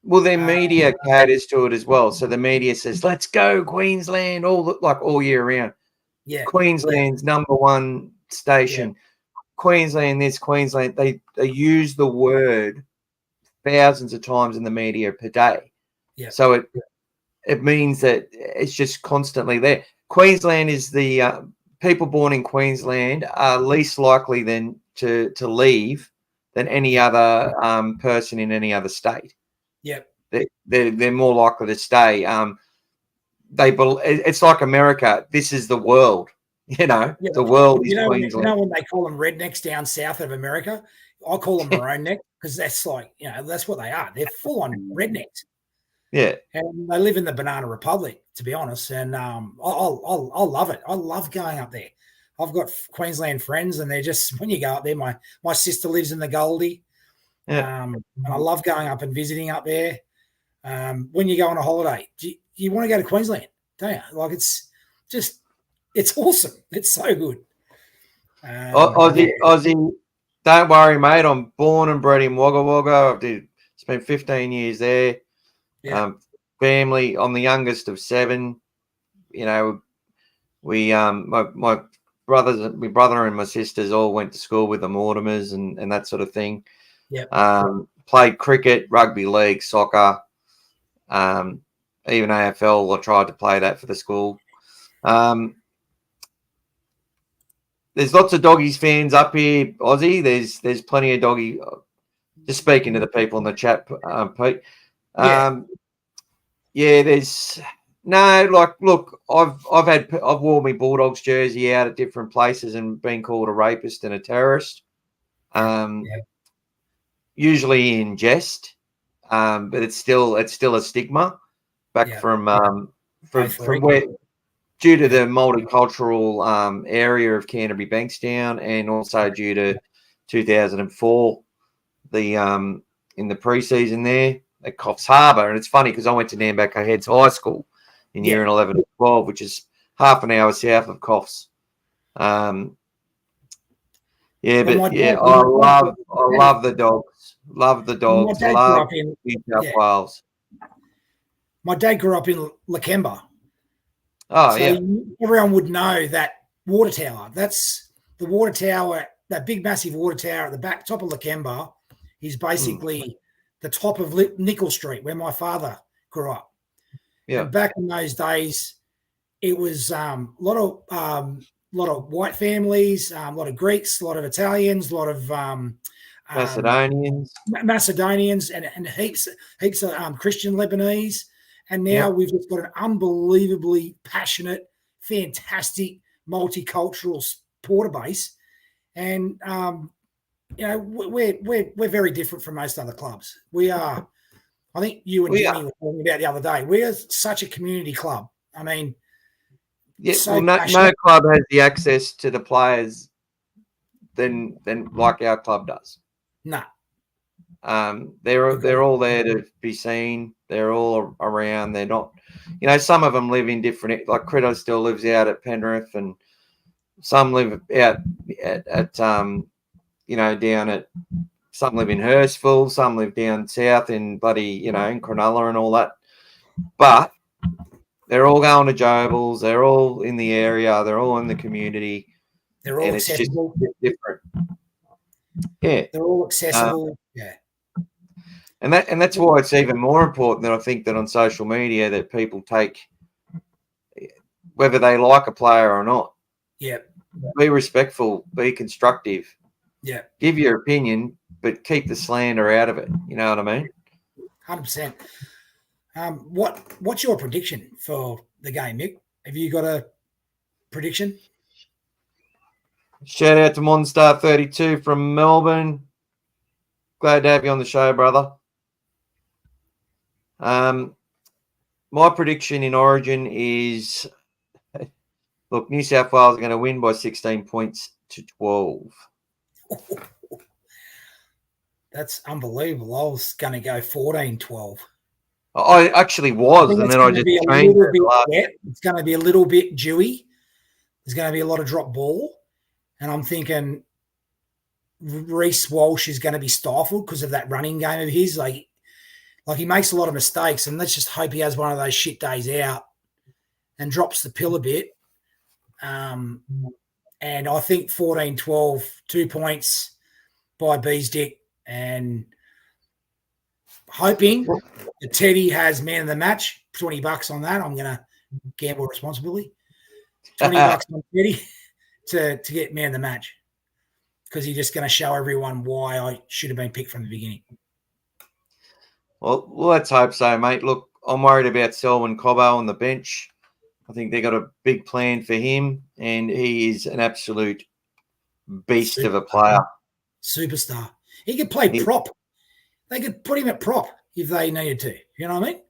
Well, their media caters to it as well. So the media says, "Let's go Queensland!" all year round. Yeah, Queensland's number one station. Yeah. Queensland, this Queensland. They use the word thousands of times in the media per day. Yeah. So it means that it's just constantly there. Queensland is the people born in Queensland are least likely than to leave than any other person in any other state. Yep. They're more likely to stay. It's like America. This is the world. You know, the world is Queensland. You know when they call them rednecks down south of America? I call them maroon neck because that's like, you know, that's what they are. They're full on rednecks. Yeah. And they live in the Banana Republic, to be honest. And I'll love it. I love going up there. I've got Queensland friends, and they're just, when you go up there, my sister lives in the Goldie. Yeah. I love going up and visiting up there. When you go on a holiday, you want to go to Queensland, don't you? Like it's awesome. It's so good. Aussie, don't worry, mate. I'm born and bred in Wagga Wagga. I've spent 15 years there. Yeah. Family. I'm the youngest of 7. You know, we my brother and my sisters all went to school with the Mortimers and that sort of thing. Yeah. Played cricket, rugby league, soccer, even AFL. I tried to play that for the school. There's lots of Doggies fans up here, Aussie. There's plenty of Doggy. Just speaking to the people in the chat, Pete. There's no look. I've worn my Bulldogs jersey out at different places and been called a rapist and a terrorist. Usually in jest, but it's still a stigma from where. Due to the multicultural area of Canterbury Bankstown, and also due to 2004, in the preseason there at Coffs Harbour, and it's funny because I went to Nambucca Heads High School in year 11 and 12, which is half an hour south of Coffs. I love the Dogs. Love the Dogs. Love New South Wales. My dad grew up in Lakemba. Oh, so everyone would know that water tower. That's the water tower, that big, massive water tower at the back top of Lakemba is basically the top of Nickel Street, where my father grew up. Yeah. And back in those days, it was a lot of white families, a lot of Greeks, a lot of Italians, a lot of Macedonians, and heaps of Christian Lebanese. And now we've just got an unbelievably passionate, fantastic, multicultural supporter base, and we're very different from most other clubs. We are. I think you and Jimmy were talking about the other day. We are such a community club. I mean, no club has the access to the players than like our club does. No. They're all there to be seen. They're all around. They're not, some of them live in different. Like Credo still lives out at Penrith, and some live out at down at. Some live in Hurstville. Some live down south in bloody in Cronulla and all that. But they're all going to Jobles. They're all in the area. They're all in the community. They're all accessible. It's just different. Yeah, they're all accessible. Yeah. And that's why it's even more important that I think that on social media that people take, whether they like a player or not. Yeah. Be respectful, be constructive. Yeah. Give your opinion, but keep the slander out of it. You know what I mean? 100%. What's your prediction for the game, Mick? Have you got a prediction? Shout out to Monstar 32 from Melbourne. Glad to have you on the show, brother. My prediction in Origin is, look, New South Wales are going to win by 16 points to 12. That's unbelievable. I was going to go 14-12. I actually was, and then I just changed it. It's going to be a little bit dewy. There's going to be a lot of drop ball. And I'm thinking Reece Walsh is going to be stifled because of that running game of his. Like he makes a lot of mistakes, and let's just hope he has one of those shit days out and drops the pill a bit. And I think 14-12, 2 points by Beesdick, and hoping that Teddy has man of the match, $20 on that. I'm going to gamble responsibly. $20 on Teddy to get man of the match, because he's just going to show everyone why I should have been picked from the beginning. Well, let's hope so, mate. Look, I'm worried about Selwyn Cobbo on the bench. I think they got a big plan for him, and he is an absolute beast of a player. Superstar. He could play prop. They could put him at prop if they needed to. You know what I mean?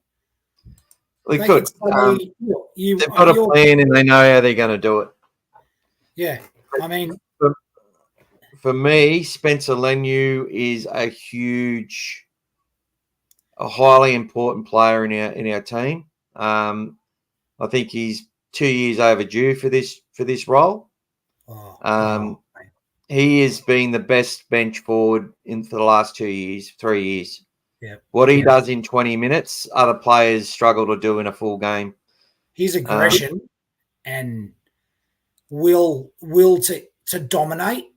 They could. They've got a plan, and they know how they're going to do it. Yeah. I mean, for me, Spencer Leniu is a highly important player in our team. I think he's 2 years overdue for this role. He has been the best bench forward for the last 3 years. Yeah. What he does in 20 minutes, other players struggle to do in a full game. His aggression and will to dominate.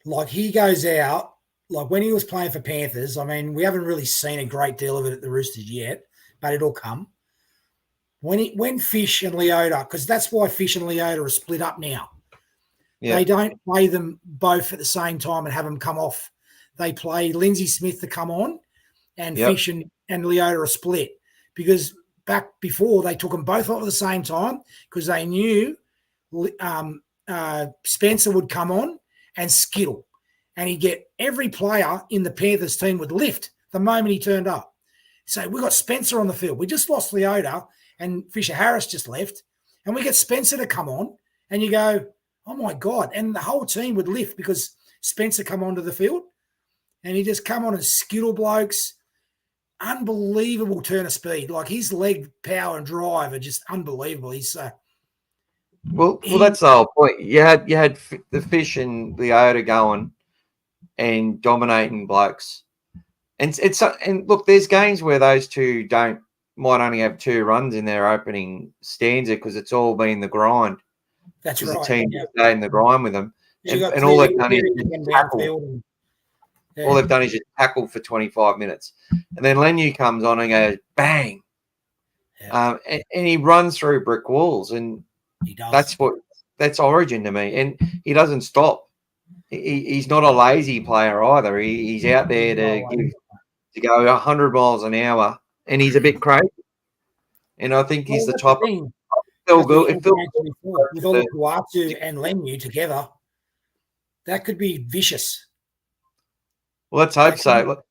Like, he goes out, like when he was playing for Panthers, I mean, we haven't really seen a great deal of it at the Roosters yet, but it'll come. When Fish and Leota, because that's why Fish and Leota are split up now. Yeah. They don't play them both at the same time and have them come off. They play Lindsay Smith to come on, and Fish and Leota are split, because back before they took them both off at the same time because they knew Spencer would come on and skittle, and he'd get every player in the Panthers team would lift the moment he turned up. So we got Spencer on the field. We just lost Leota, and Fisher Harris just left, and we get Spencer to come on, and you go, oh my God. And the whole team would lift because Spencer come onto the field, and he just come on and skittle blokes. Unbelievable turn of speed. Like, his leg power and drive are just unbelievable. He's well, that's the whole point. You had the Fish and Leota going and dominating blokes, and look, there's games where those two might only have 2 runs in their opening stanza because it's all been the grind. That's right. The team stay in the grind with them, and all they've done is just tackle. All they've done is just tackle for 25 minutes, and then Leniu comes on and goes bang, and he runs through brick walls, and he does. That's Origin to me, and he doesn't stop. He's not a lazy player either. He's out there to go 100 miles an hour, and he's a bit crazy. And I think he's the type of with Oluwatu and Leniu together, that could be vicious. Well, let's hope so. Look,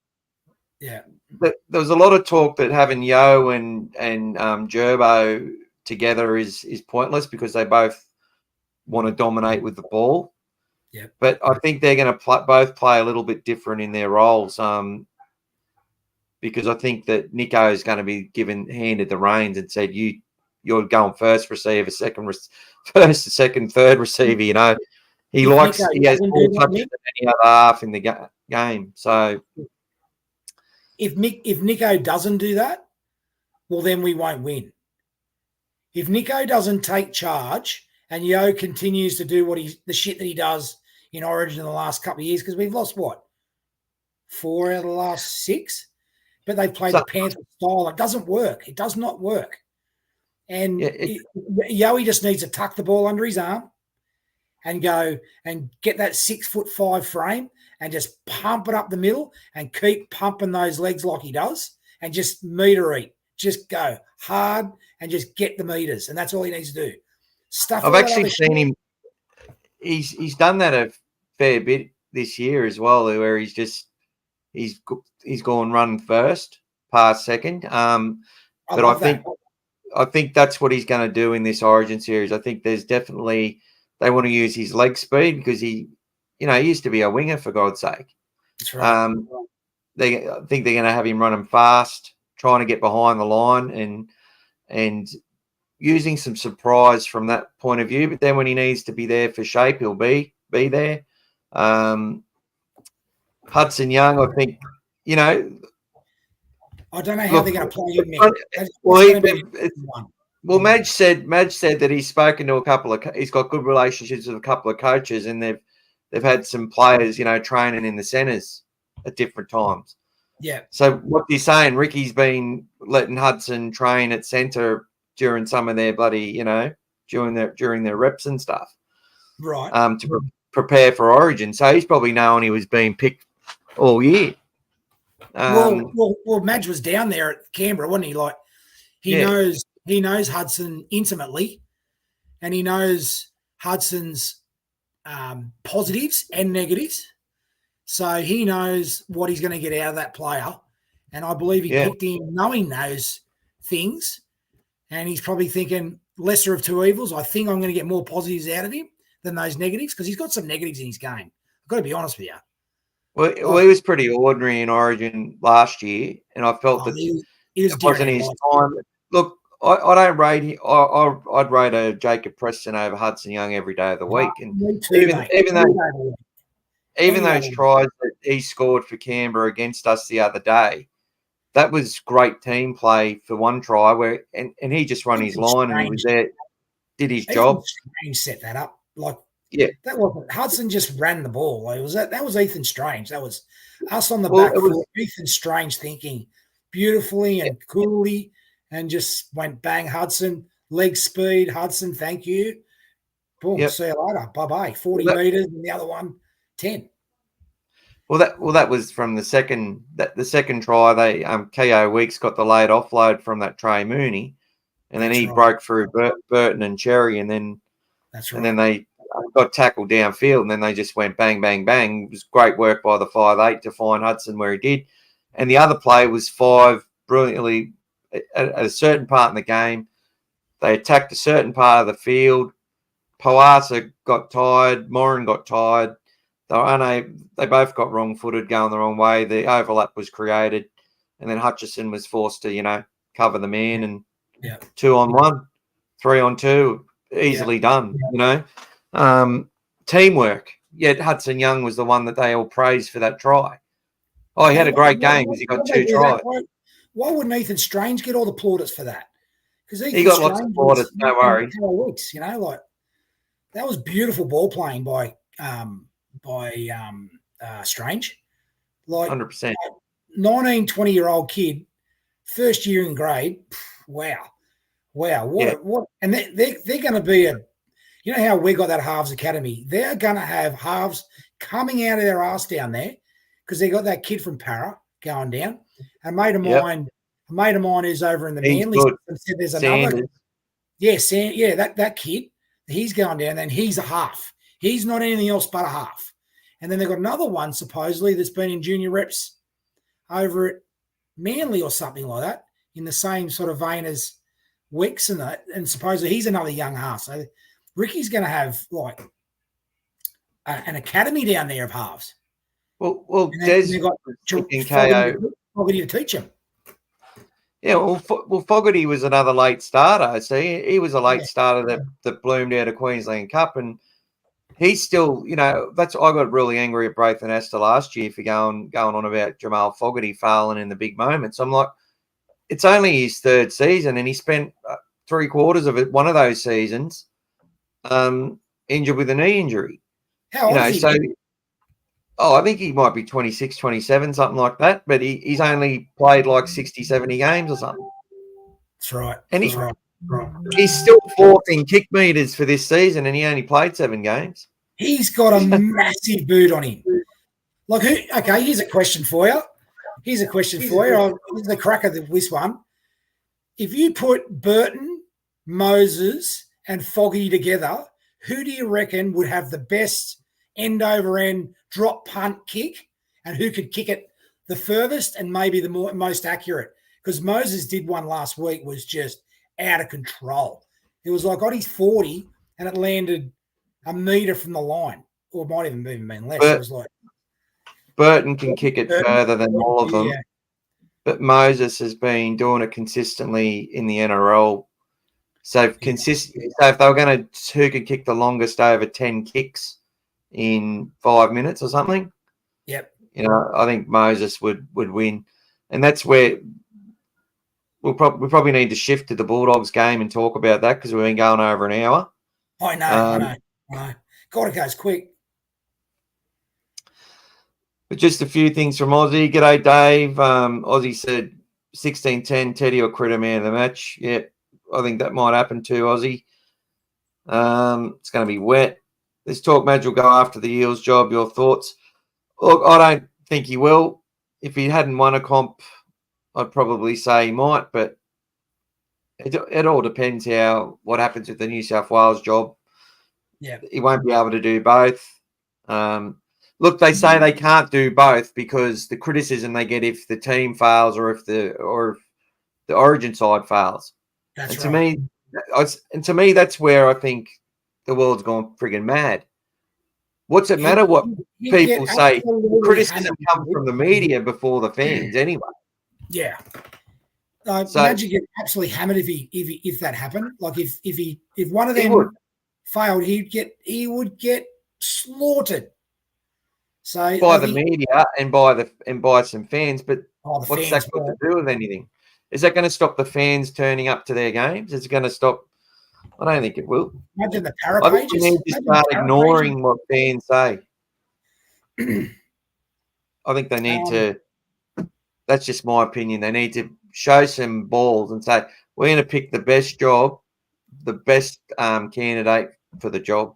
yeah, there was a lot of talk that having Yo and Gerbo together is pointless because they both want to dominate with the ball. Yep. But I think they're going to both play a little bit different in their roles. Because I think that Nico is going to be handed the reins and said, you're going first receiver, first, second, third receiver. You know, he has more touches than any other half in the game. So if Nico doesn't do that, well, then we won't win. If Nico doesn't take charge and Yo continues to do the shit that he does in Origin in the last couple of years, because we've lost 4 out of the last 6, but they've played the Panther style. It doesn't work. It does not work. And Yowie just needs to tuck the ball under his arm and go and get that 6'5" frame and just pump it up the middle and keep pumping those legs like he does and just meter eat. Just go hard and just get the meters. And that's all he needs to do. I've actually seen him. He's done that a fair bit this year as well, where he's gone run first, pass second. But I think that's what he's going to do in this Origin series. I think there's definitely they want to use his leg speed because he used to be a winger, for God's sake. That's right. I think they're going to have him running fast, trying to get behind the line and using some surprise from that point of view. But then when he needs to be there for shape, he'll be there. Hudson Young, I think, I don't know how they're going to play him. Well, Madge said that he's spoken to he's got good relationships with a couple of coaches, and they've had some players, training in the centres at different times. Yeah. So what he's saying, Ricky's been letting Hudson train at centre during some of their during their reps and stuff, right? To prepare for Origin. So he's probably known he was being picked all year. Well, Madge was down there at Canberra, wasn't he? Like he knows Hudson intimately, and he knows Hudson's positives and negatives. So he knows what he's going to get out of that player. And I believe he picked him knowing those things. And he's probably thinking, lesser of two evils, I think I'm going to get more positives out of him than those negatives, because he's got some negatives in his game. I've got to be honest with you. Well, he was pretty ordinary in Origin last year, and I felt that it wasn't his time. Look, I don't rate. I'd rate a Jacob Preston over Hudson Young every day of the week, and me too, even those tries that he scored for Canberra against us the other day, that was great team play for one try where and he just run his line and he was there, did his job. Strange set that up. That wasn't Hudson just ran the ball. That was Ethan Strange. That was us on the back foot. Ethan Strange thinking beautifully and coolly and just went bang Hudson, leg speed, Hudson, thank you. Boom, see you later. Bye-bye. 40 meters and the other one 10. Well, that was from the second try. They Ko Weeks got the late offload from that Trey Mooney, and then he broke through Burton and Cherry, and then and then they got tackled downfield, and then they just went bang, bang, bang. It was great work by the 5'8" to find Hudson where he did, and the other play was 5 brilliantly at a certain part in the game. They attacked a certain part of the field. Poasa got tired. Moran got tired. They both got wrong-footed, going the wrong way. The overlap was created, and then Hutchison was forced to, cover the man, and 2-on-1, 3-on-2, easily done. Teamwork. Yet Hudson Young was the one that they all praised for that try. Oh, he had a great game because he got 2 tries. Why wouldn't Ethan Strange get all the plaudits for that? Because he got lots of plaudits. Don't worry. Weeks, that was beautiful ball playing by Strange. 100%. 19, 20-year-old kid, first year in grade. Wow. What? And they're going to be how we got that halves academy. They're going to have halves coming out of their ass down there because they got that kid from Para going down. A mate of mine who's over in the Manly said there's another. That kid, he's going down, and he's a half. He's not anything else but a half. And then they've got another one, supposedly, that's been in junior reps over at Manly or something like that, in the same sort of vein as Wicks and supposedly he's another young half. So Ricky's going to have an academy down there of halves. Well, And Des they got in KO. Fogarty to teach him. Yeah, well, Fogarty was another late starter. See, he was a late starter that bloomed out of Queensland Cup, and he's still, that's I got really angry at Braith and Astor last year for going on about Jamal Fogarty failing in the big moments. I'm like, it's only his third season, and he spent 3/4 of it, one of those seasons, injured with a knee injury. How old is he? So, I think he might be 26, 27, something like that, but he's only played like 60, 70 games or something. That's right. And That's right. He's still fourth in kick meters for this season, and he only played 7 games. He's got a massive boot on him. Like, okay, here's a question for you. Here's the crack of this one. If you put Burton, Moses, and Foggy together, who do you reckon would have the best end-over-end drop punt kick, and who could kick it the furthest and maybe the most accurate? Because Moses did one last week, was just out of control. It was like on his 40 and it landed a metre from the line, or it might even been less. It was like Burton can kick it further than all of them, yeah. but Moses has been doing it consistently in the NRL. So if they were going to, who could kick the longest over 10 kicks in 5 minutes or something? Yep. I think Moses would win, and that's where we probably need to shift to the Bulldogs game and talk about that, because we've been going over an hour. I know. God, it goes quick. But just a few things from Aussie. G'day, Dave. Aussie said 16-10, Teddy or Critter man of the match. Yeah, I think that might happen too, Aussie. It's going to be wet. This talk Madge will go after the Eels job. Your thoughts? Look, I don't think he will. If he hadn't won a comp, I'd probably say he might, but it all depends what happens with the New South Wales job. Yeah, he won't be able to do both. Look, they say they can't do both because the criticism they get if the team fails or if the Origin side fails. That's and to me, that's where I think the world's gone friggin' mad. What's it matter what people say? Criticism comes from the media before the fans, anyway. Yeah. Imagine getting absolutely hammered if that happened. Like if one of them failed, he would get slaughtered. So by the media and by some fans, but what's that got to do with anything? Is that going to stop the fans turning up to their games? Is it going to stop? I don't think it will. Imagine the parapages. I think we need to start ignoring what fans say. I think they need to. That's just my opinion. They need to show some balls and say, we're going to pick the best job, the best candidate for the job,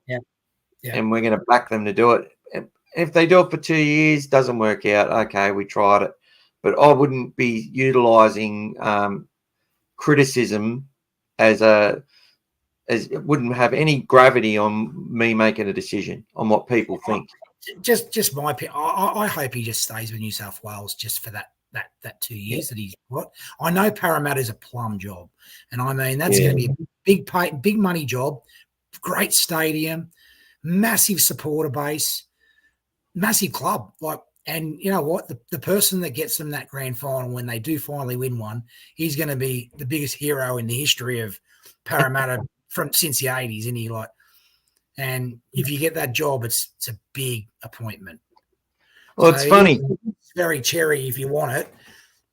and we're going to back them to do it. And if they do it for 2 years, doesn't work out, okay, we tried it. But I wouldn't be utilising criticism as it wouldn't have any gravity on me making a decision on what people think. Just my opinion. I hope he just stays with New South Wales just for that 2 years that he's got. I know Parramatta's a plum job, and I mean that's going to be a big money job, great stadium, massive supporter base, massive club. And you know what? The person that gets them that grand final when they do finally win one, he's going to be the biggest hero in the history of Parramatta since the 80s, isn't he? And if you get that job, it's a big appointment. Well, it's funny. It's very cherry if you want it,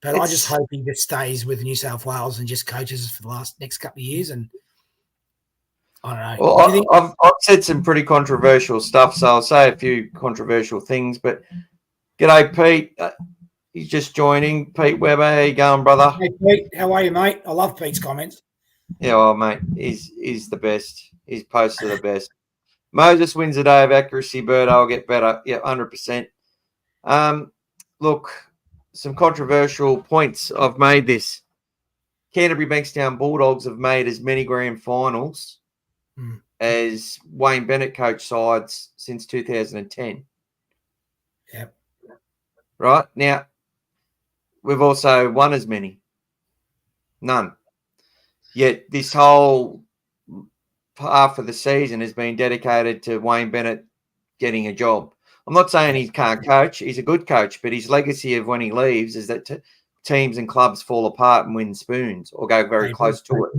but I just hope he just stays with New South Wales and just coaches for the next couple of years. And I don't know. Well, I've said some pretty controversial stuff, so I'll say a few controversial things. But g'day, Pete. He's just joining. Pete Weber, how you going, brother? Hey, Pete. How are you, mate? I love Pete's comments. Yeah, well, mate, he's the best. His posts are the best. Moses wins a day of accuracy, Bird. I'll get better. Yeah, 100%. Look, some controversial points. I've made this. Canterbury Bankstown Bulldogs have made as many grand finals as Wayne Bennett coach sides since 2010. Yep. Right? Now, we've also won as many. None. Yet this whole half of the season has been dedicated to Wayne Bennett getting a job. I'm not saying he can't coach. He's a good coach, but his legacy of when he leaves is that teams and clubs fall apart and win spoons or go very close to it.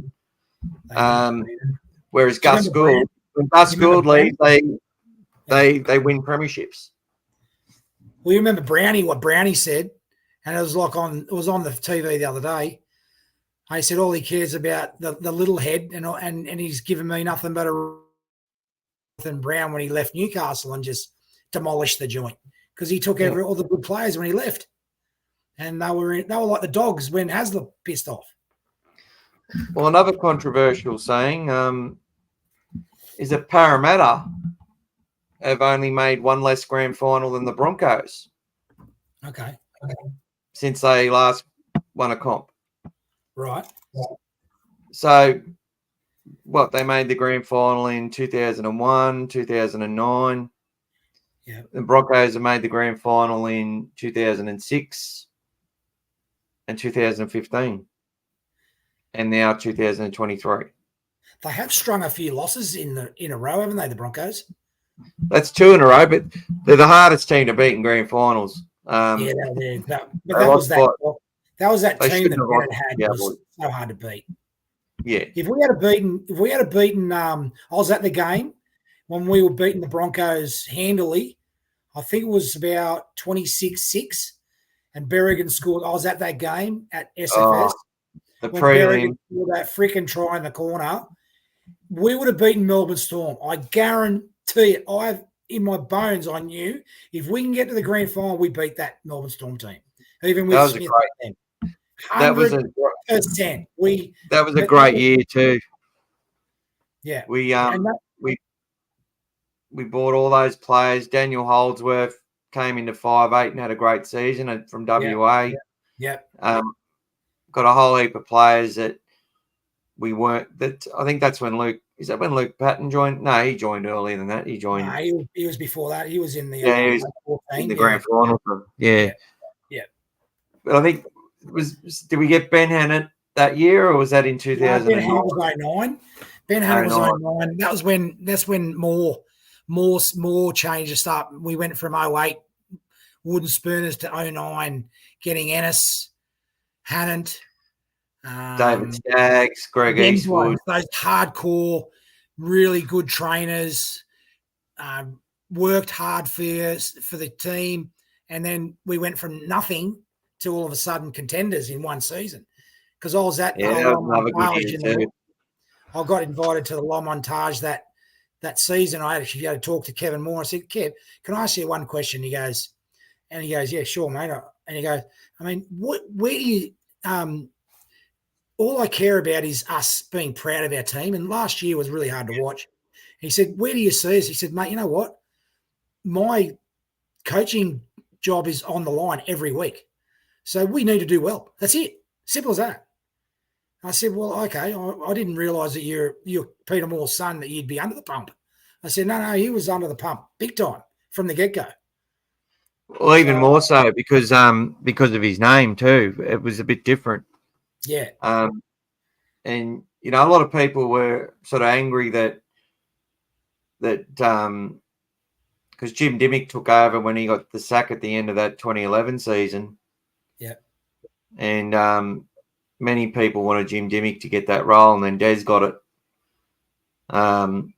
Whereas Gus Gould, when Gus Gould leaves, they win premierships. Well, you remember what Brownie said, and it was on the TV the other day. He said all he cares about the little head, and he's given me nothing but than Brown when he left Newcastle and just demolished the joint because he took all the good players when he left, and they were like the Dogs when Hasler pissed off. Well, another controversial saying is that Parramatta have only made one less grand final than the Broncos. Okay. Since they last won a comp. Right. So, they made the grand final in 2001, 2009. Yeah. The Broncos have made the grand final in 2006 and 2015. And now 2023. They have strung a few losses in a row, haven't they, the Broncos? That's 2 in a row, but they're the hardest team to beat in grand finals. That was that team that Bennett had was so hard to beat. Yeah. If we had beaten, I was at the game when we were beating the Broncos handily. I think it was about 26-6, and Berrigan scored. I was at that game at SFS. The prelim. Scored that freaking try in the corner. We would have beaten Melbourne Storm. I guarantee it. In my bones, I knew if we can get to the grand final, we beat that Melbourne Storm team. Even with Smith. That was a great year too. Yeah. We bought all those players. Daniel Holdsworth came into 5'8" and had a great season from WA. Yeah. Got a whole heap of players that we weren't. That I think that's when Luke. Is that when Luke Patton joined? No, he joined earlier than that. He joined. No, he was before that. He was in the he was in the grand final. Yeah. But I think did we get Ben Hannett that year, or was that in 2009? Ben Hannett was 09. Ben Hannett was 09. That's when more changes start. We went from 08 wooden spooners to 09, getting Ennis, Hannett. David Staggs, Greg Eastwood. Those hardcore, really good trainers, worked hard for the team. And then we went from nothing to all of a sudden contenders in one season. Because I was at I got invited to the La Montage that season. I actually had to talk to Kevin Moore. I said, Kev, can I ask you one question? He goes, yeah, sure, mate. And he goes, I mean, where do you all I care about is us being proud of our team. And last year was really hard to watch. He said, where do you see us? He said, mate, you know what? My coaching job is on the line every week. So we need to do well. That's it. Simple as that. I said, well, okay. I didn't realise that you're Peter Moore's son, that you'd be under the pump. I said, no, he was under the pump big time from the get-go. Well, even more so because of his name too. It was a bit different. Yeah. And a lot of people were sort of angry that because Jim Dimmick took over when he got the sack at the end of that 2011 season. Yeah. And many people wanted Jim Dimmick to get that role, and then Des got it. And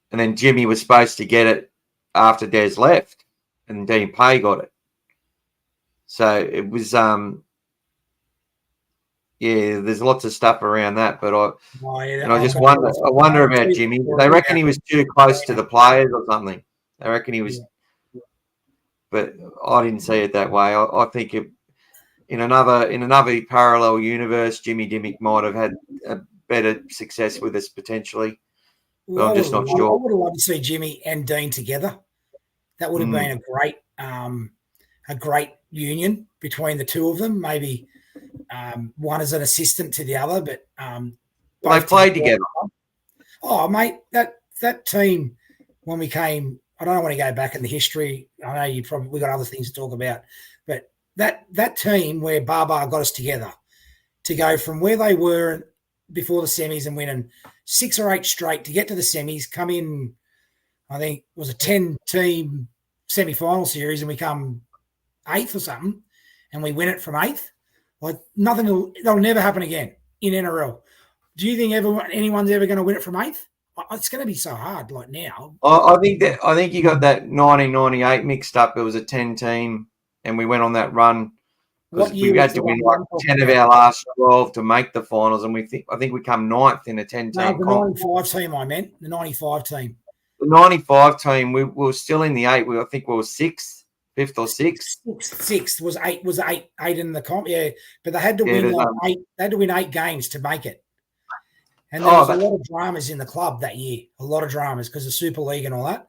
then Jimmy was supposed to get it after Des left, and Dean Pay got it. So it was there's lots of stuff around that, but I just wonder about Jimmy. They reckon he was too close to the players or something. They reckon he was, but I didn't see it that way. I think in another parallel universe, Jimmy Dimmick might have had a better success with us potentially. But I'm just not sure. I would have loved to see Jimmy and Dean together. That would have been a great union between the two of them. Maybe one as an assistant to the other, but they played together. Oh, mate, that team when we came. I don't want to go back in the history. I know we got other things to talk about, but that team where Barbar got us together to go from where they were before the semis and winning 6 or 8 straight to get to the semis, come in, I think it was a 10-team semi-final series, and we come 8th or something, and we win it from 8th. Like that'll never happen again in NRL. Do you think anyone's ever going to win it from 8th? It's going to be so hard. Like now, I think you got that 1998 mixed up. It was a 10-team, and we went on that run because we had to win like 10 of our last 12 to make the finals, and I think we come 9th in a 10-team. No, the 95 team. I meant the 95 team. The 95 team, we were still in the 8. I think we were 5th or 6th. Sixth was 8 in the comp. Yeah, but they had to win 8. They had to win 8 games to make it. And there was a lot of dramas in the club that year. A lot of dramas because of Super League and all that.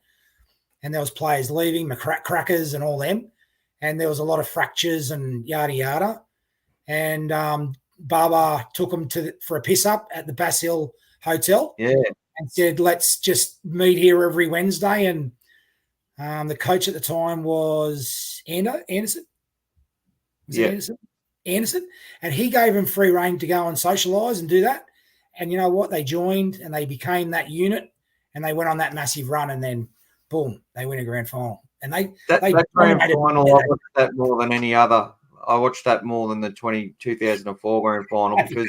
And there was players leaving, crackers and all them. And there was a lot of fractures and yada yada. And Baba took them for a piss up at the Bass Hill Hotel. Yeah. And said, let's just meet here every Wednesday. And the coach at the time was Anderson. Anderson. And he gave him free rein to go and socialise and do that. And you know what? They joined and they became that unit and they went on that massive run and then, boom, they win a grand final. And that grand final, I watched that more than any other. I watched that more than the 2004 grand final because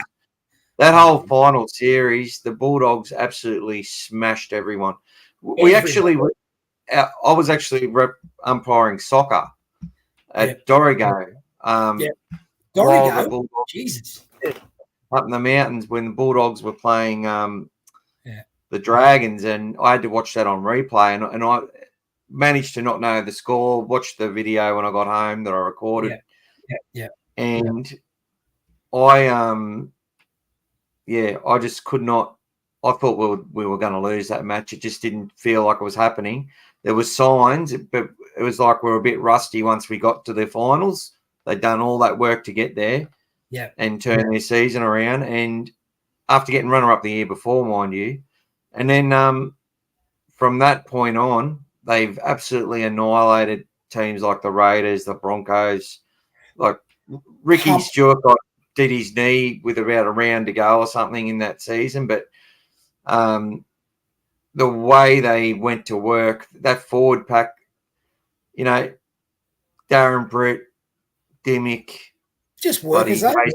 that whole final series, the Bulldogs absolutely smashed everyone. I was actually umpiring soccer at Dorrigo. Dorrigo? Jesus. Up in the mountains when the Bulldogs were playing the Dragons, and I had to watch that on replay, and I managed to not know the score, watched the video when I got home that I recorded. And I just could not. I thought we were going to lose that match. It just didn't feel like it was happening. There were signs, but it was like we were a bit rusty once we got to the finals. They'd done all that work to get there. And turn their season around. And after getting runner-up the year before, mind you. And then from that point on, they've absolutely annihilated teams like the Raiders, the Broncos. Like Ricky Stewart did his knee with about a round to go or something in that season. But the way they went to work, that forward pack, Darren Britt, Dimmick, just workers, Simon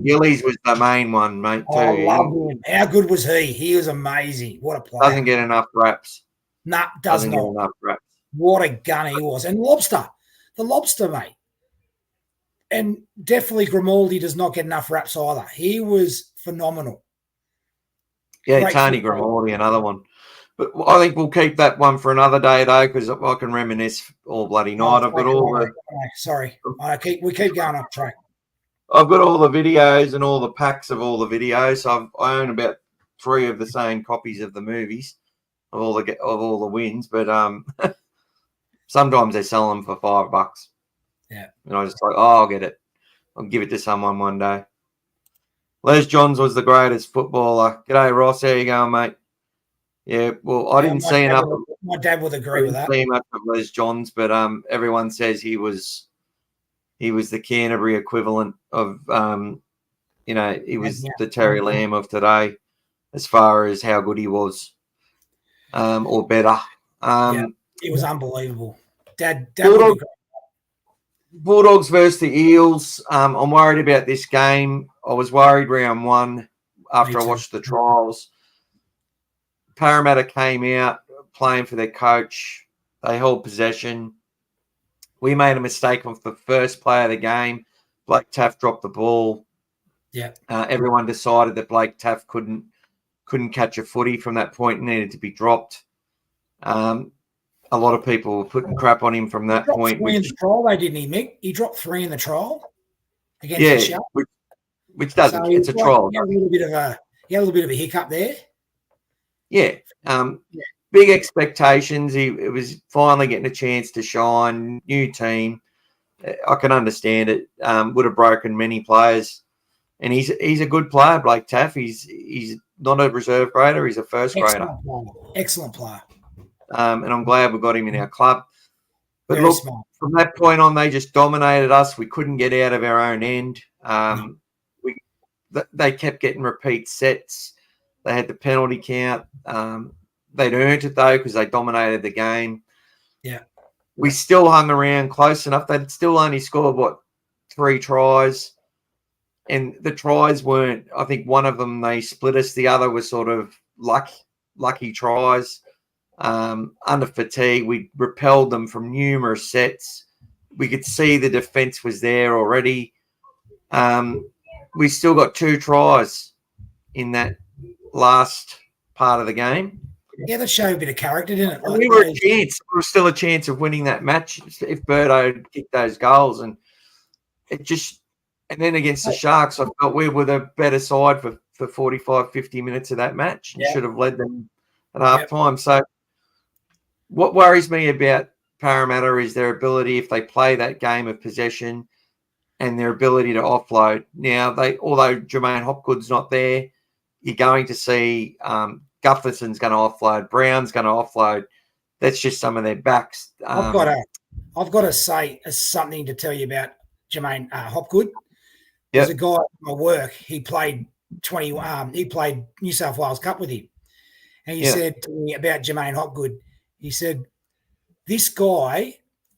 Gillies was the main one, mate, too. I love him. How good was he? He was amazing. What a player. Doesn't get enough raps. Nah, doesn't get enough raps. What a gun he was. And the lobster, mate. And definitely Grimaldi does not get enough raps either. He was phenomenal. Yeah, great Tony Grimaldi, another one. But I think we'll keep that one for another day, though, because I can reminisce all bloody night. I've got all the... Sorry. We keep going off track. I've got all the videos and all the packs of all the videos. So I own about 3 of the same copies of the movies of all the wins. But sometimes they sell them for $5. Yeah. And I just like, I'll get it. I'll give it to someone one day. Les Johns was the greatest footballer. G'day, Ross. How you going, mate? Yeah, well, I didn't see enough. My dad would agree with that. I didn't see much of Les Johns, but everyone says he was the Canterbury equivalent of, he was the Terry Lamb of today, as far as how good he was, or better. It was unbelievable. Dad Bulldogs versus the Eels. I'm worried about this game. I was worried round 1 after I watched the trials. Parramatta came out playing for their coach. They held possession. We made a mistake off the first play of the game. Blake Taaffe dropped the ball. Yeah. Everyone decided that Blake Taaffe couldn't catch a footy from that point and needed to be dropped. A lot of people were putting crap on him from that point. 3 in the trial, though, didn't he, Mick? He dropped 3 in the trial against the Sharks. Which doesn't. So it's a trial. He had a little bit of a hiccup there. Yeah. Big expectations. It was finally getting a chance to shine. New team. I can understand it. Would have broken many players. And he's a good player, Blake Taaffe. He's not a reserve grader. He's a first grader. Excellent player. And I'm glad we got him in our club. But Very look, smart. From that point on, they just dominated us. We couldn't get out of our own end. They kept getting repeat sets. They had the penalty count. They'd earned it, though, because they dominated the game. Yeah. We still hung around close enough. They'd still only scored, 3 tries? And the tries weren't, I think one of them they split us. The other was sort of lucky tries. Under fatigue, we repelled them from numerous sets. We could see the defence was there already. We still got 2 tries in that last part of the game. Yeah, that showed a bit of character, didn't it? Like we were a chance. We were still a chance of winning that match if Birdo kicked those goals. And it just, and then against the Sharks, I felt we were the better side for 45, 50 minutes of that match and should have led them at half time. So what worries me about Parramatta is their ability, if they play that game of possession, and their ability to offload. Now, although Jermaine Hopgood's not there, you're going to see Gutherson's going to offload, Brown's going to offload. That's just some of their backs. I've got to say something to tell you about Jermaine Hopgood. There's a guy at my work. He played he played New South Wales Cup with him, and he said to me about Jermaine Hopgood. He said, "This guy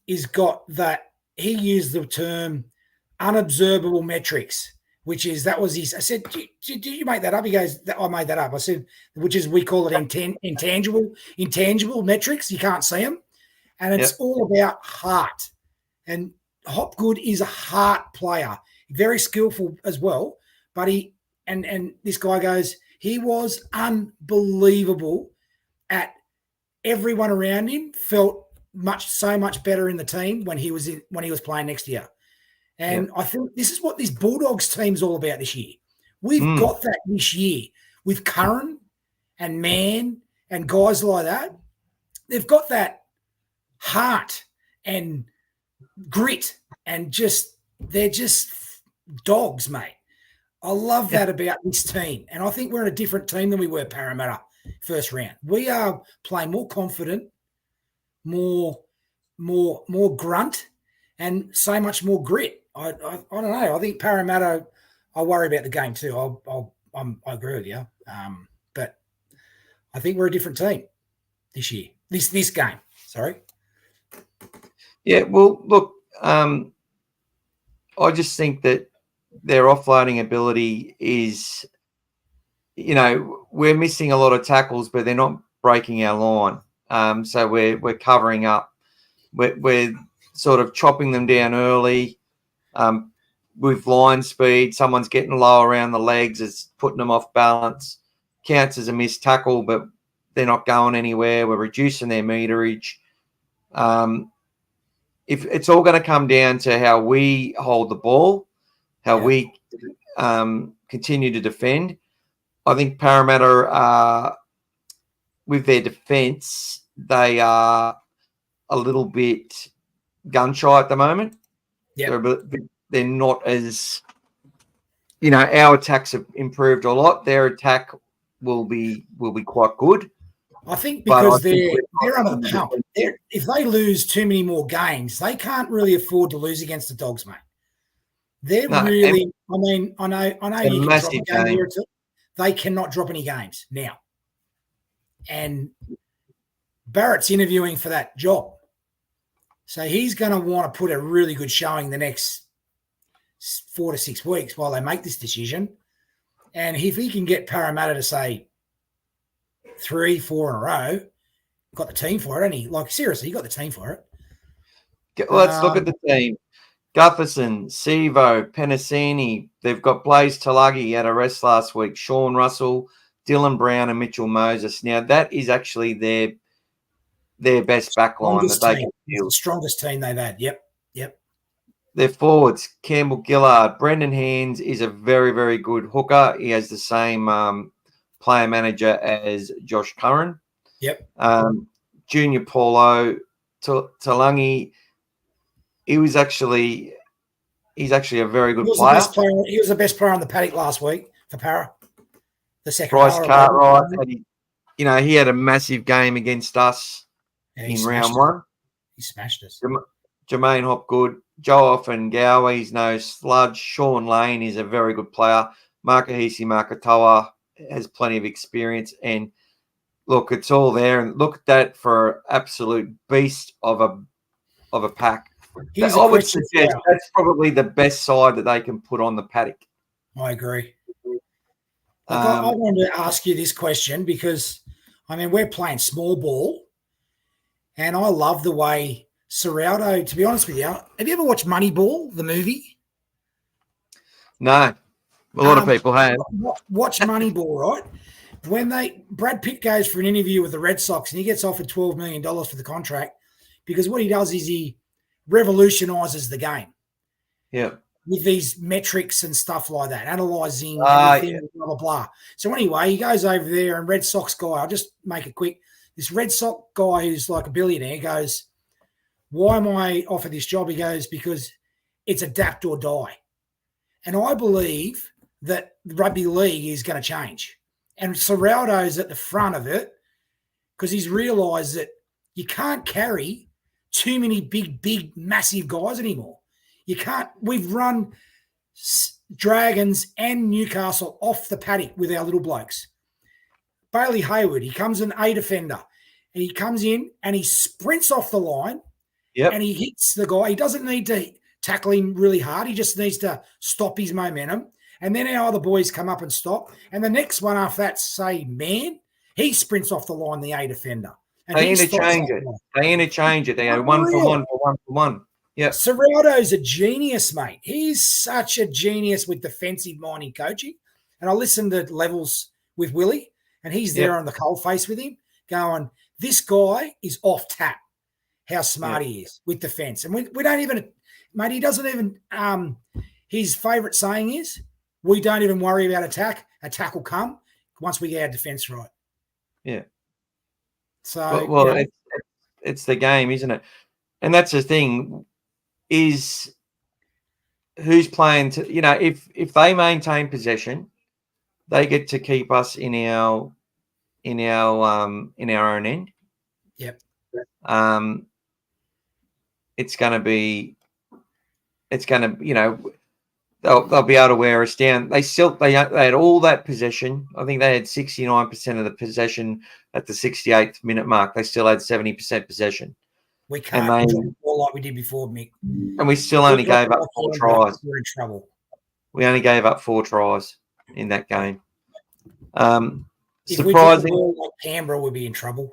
has got that." He used the term unobservable metrics, which is that was his. I said, "Did you make that up?" He goes, "I made that up." I said, "Which is we call it intangible metrics. You can't see them, and it's all about heart." And Hopgood is a heart player, very skillful as well. But he and this guy goes, he was unbelievable at everyone around him. Felt so much better in the team when he was playing next year. And I think this is what this Bulldogs team's all about this year. We've got that this year with Curran and Mann and guys like that. They've got that heart and grit and they're just dogs, mate. I love that about this team. And I think we're in a different team than we were Parramatta first round. We are playing more confident, more grunt, and so much more grit. I don't know. I think Parramatta, I worry about the game too. I agree with you. But I think we're a different team this year. This game. Sorry. Yeah, well, look, I just think that their offloading ability is, we're missing a lot of tackles, but they're not breaking our line. So we're covering up. We're sort of chopping them down early. With line speed, someone's getting low around the legs, it's putting them off balance. Counts as a missed tackle, but they're not going anywhere. We're reducing their meterage. If it's all going to come down to how we hold the ball, how we continue to defend. I think Parramatta, with their defence, they are a little bit gun shy at the moment. Yeah, they're not as, our attacks have improved a lot. Their attack will be quite good. I think because they're on the pump. If they lose too many more games, they can't really afford to lose against the Dogs, mate. I know you can drop a game here or two. They cannot drop any games now. And Barrett's interviewing for that job. So he's going to want to put a really good showing the next 4 to 6 weeks while they make this decision. And if he can get Parramatta to say 3, 4 in a row, got the team for it, and seriously, he got the team for it. Let's look at the team. Gutherson, Sevo, Penasini. They've got Blaze Tulagi at a rest last week. Sean Russell, Dylan Brown, and Mitchell Moses. Now, that is actually their best backline that they can field. The strongest team they've had. Yep. Their forwards, Campbell Gillard. Brendan Hands is a very, very good hooker. He has the same player manager as Josh Curran. Yep. Junior Paulo, Talangi. He's actually a very good player. He was the best player on the paddock last week for Para. The second. Bryce Cartwright. He had a massive game against us in round 1. He smashed us. Jermaine Hopgood, Joe Offengow, he's no sludge. Sean Lane is a very good player. Makahisi Makatoa, has plenty of experience. And look, it's all there. And look at that for absolute beast of a pack. Here's I a would question. suggest that's probably the best side that they can put on the paddock. I agree. Look, I wanted to ask you this question because, I mean, we're playing small ball, and I love the way Serraldo, to be honest with you, have you ever watched Moneyball, the movie? No, a lot of people have. Watch Moneyball, right? When Brad Pitt goes for an interview with the Red Sox and he gets offered $12 million for the contract because what he does is he revolutionizes the game. Yeah. With these metrics and stuff like that, analysing everything, blah, blah, blah. So anyway, he goes over there and Red Sox guy, I'll just make it quick. This Red Sox guy who's like a billionaire goes, why am I offered this job? He goes, because it's adapt or die. And I believe that rugby league is going to change. And Serraldo's at the front of it because he's realised that you can't carry too many big, massive guys anymore. You can't. We've run Dragons and Newcastle off the paddock with our little blokes. Bailey Hayward, he comes an A defender. And he comes in and he sprints off the line and he hits the guy. He doesn't need to tackle him really hard. He just needs to stop his momentum. And then our other boys come up and stop. And the next one after that, say, man, he sprints off the line, the A defender. And they interchange it. They go one for one. Yeah. Serraldo's a genius, mate. He's such a genius with defensive minded coaching. And I listened to Levels with Willie, and he's there on the cold face with him, going, this guy is off tap, how smart he is with defense. And we don't even, mate, he doesn't even, his favourite saying is, we don't even worry about attack. Attack will come once we get our defense right. Yeah. So, well it's the game, isn't it? And that's the thing. Is who's playing to, if they maintain possession, they get to keep us in our own end. Yep. It's gonna, they'll be able to wear us down. They had all that possession. I think they had 69% of the possession at the 68th minute mark. They still had 70% possession. We can't drop the ball like we did before, Mick. And we still only gave up 4 tries. We're in trouble. We only gave up 4 tries in that game. If we drop the ball like Canberra, we'll be in trouble.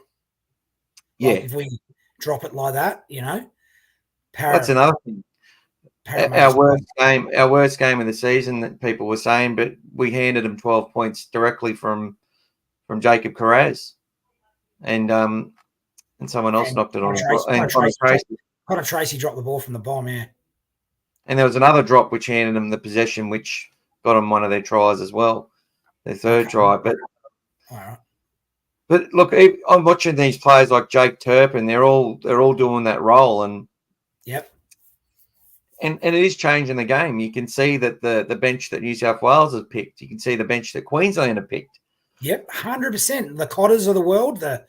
Yeah. Like if we drop it like that, That's another thing. Our worst game of the season that people were saying, but we handed them 12 points directly from Jacob Carraz. And someone else knocked it on. Connor Tracy dropped the ball from the bomb, yeah. And there was another drop which handed them the possession, which got them one of their tries as well, their third try. But but look, I'm watching these players like Jake Turpin. They're all doing that role, and and it is changing the game. You can see that the bench that New South Wales has picked. You can see the bench that Queensland have picked. Yep, 100%. The Cotters of the world, the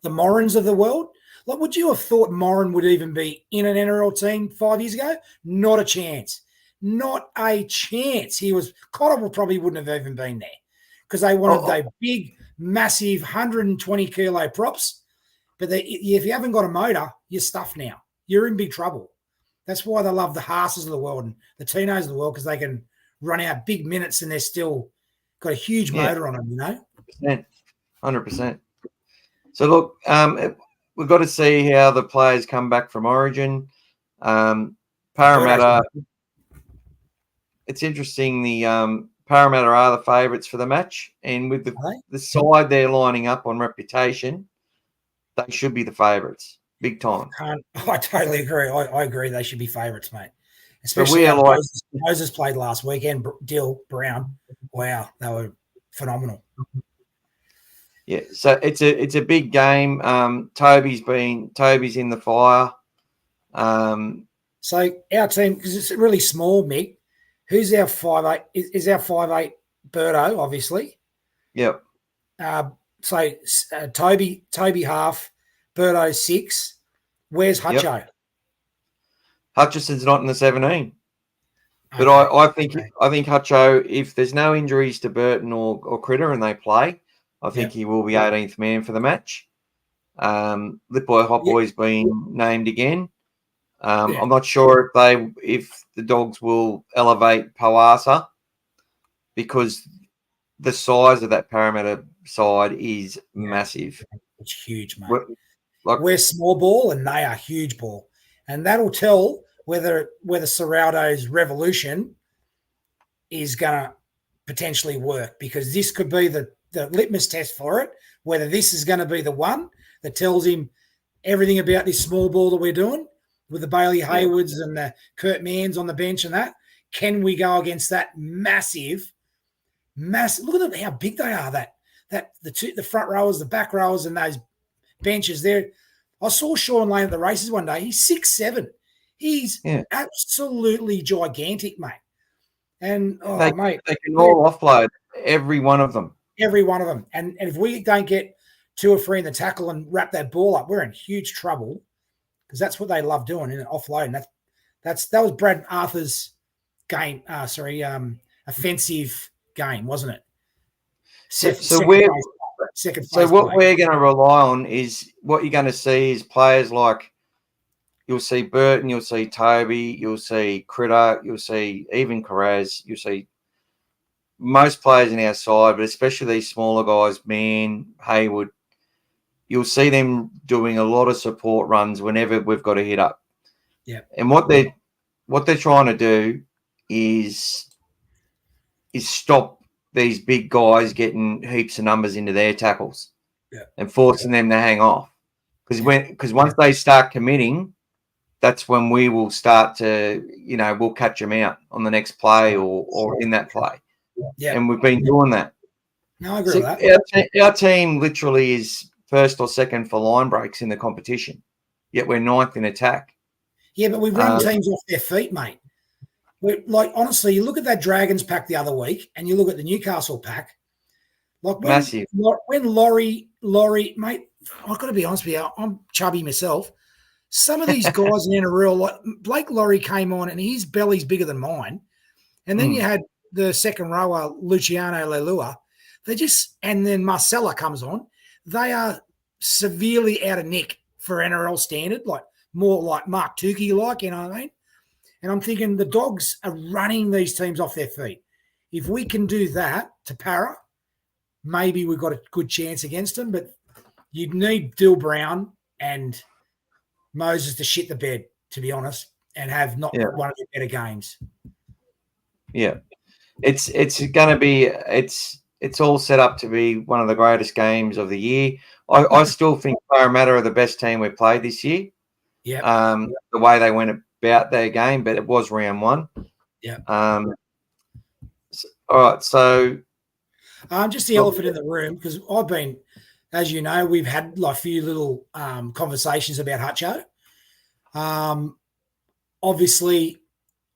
Morans of the world. Like, would you have thought Moran would even be in an NRL team 5 years ago? Not a chance. Not a chance. Cotter probably wouldn't have even been there because they wanted those big, massive 120 kilo props. But if you haven't got a motor, you're stuffed now. You're in big trouble. That's why they love the Haas's of the world and the Tinos of the world, because they can run out big minutes and they're still got a huge motor on them, 100%. So, look, we've got to see how the players come back from Origin. Parramatta, it's interesting. The Parramatta are the favourites for the match, and with the side they're lining up on reputation, they should be the favourites, big time. I totally agree. I agree they should be favourites, mate. Especially how Moses played last weekend, Dill, Brown. Wow, they were phenomenal. Yeah, so it's a big game. Toby's in the fire. So our team, because it's really small, Mick. Who's our 5'8"? Is our 5'8" Birdo, obviously. Yep. So Toby half, Birdo 6. Where's Hutcho? Hutchison's not in the 17. But Okay. I think Hutcho, if there's no injuries to Burton or Critter and they play, I think he will be 18th man for the match. Lipboy Hotboy's been named again. I'm not sure if the Dogs will elevate Powasa because the size of that Parramatta side is massive. It's huge, mate. We're small ball and they are huge ball. And that'll tell whether Serraldo's revolution is going to potentially work, because this could be the litmus test for it, whether this is going to be the one that tells him everything about this small ball that we're doing with the Bailey Haywoods and the Kurt Manns on the bench and that. Can we go against that massive? Look at how big they are, the front rowers, the back rowers, and those benches there. I saw Sean Lane at the races one day. He's 6'7". He's absolutely gigantic, mate. And they can all offload every one of them. Every one of them. And if we don't get 2 or 3 in the tackle and wrap that ball up, we're in huge trouble, because that's what they love doing, in offloading. That was Brad Arthur's game. Offensive game, wasn't it? What we're going to rely on is what you're going to see is players like, you'll see Burton, you'll see Toby, you'll see Critter, you'll see even Carraz, you'll see most players in our side, but especially these smaller guys, Mann, Hayward, you'll see them doing a lot of support runs whenever we've got a hit up. Yeah. And what they're trying to do is stop these big guys getting heaps of numbers into their tackles and forcing them to hang off. Because once they start committing, that's when we will start to, we'll catch them out on the next play or in that play. Yeah. And we've been doing that. No, I agree with that. Our team literally is first or second for line breaks in the competition, yet we're 9th in attack. Yeah, but we run teams off their feet, mate. Honestly, you look at that Dragons pack the other week and you look at the Newcastle pack. Massive. When Laurie, mate, I've got to be honest with you, I'm chubby myself. Some of these guys in NRL, Blake Laurie came on and his belly's bigger than mine. And then you had the second rower, Luciano Leilua. And then Marcella comes on. They are severely out of nick for NRL standard, more like Mark Tukey, you know what I mean? And I'm thinking the Dogs are running these teams off their feet. If we can do that to Para, maybe we've got a good chance against them. But you'd need Dill Brown and Moses to shit the bed, to be honest, and have one of the better games. Yeah. It's going to be it's all set up to be one of the greatest games of the year. I still think Parramatta are the best team we've played this year. Yeah. The way they went about their game, but it was round 1. Yeah. All right. So, just the elephant in the room, because I've been, as you know, we've had a few little conversations about Hutcho. Obviously,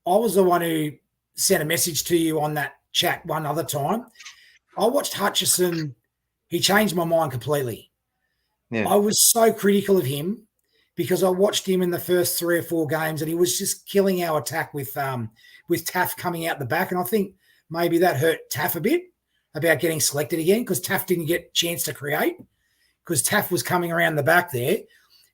I was the one who sent a message to you on that chat one other time. I watched Hutchison. He changed my mind completely. Yeah. I was so critical of him because I watched him in the first 3 or 4 games and he was just killing our attack with Taff coming out the back. And I think maybe that hurt Taff a bit about getting selected again, because Taff didn't get a chance to create, because Taff was coming around the back there.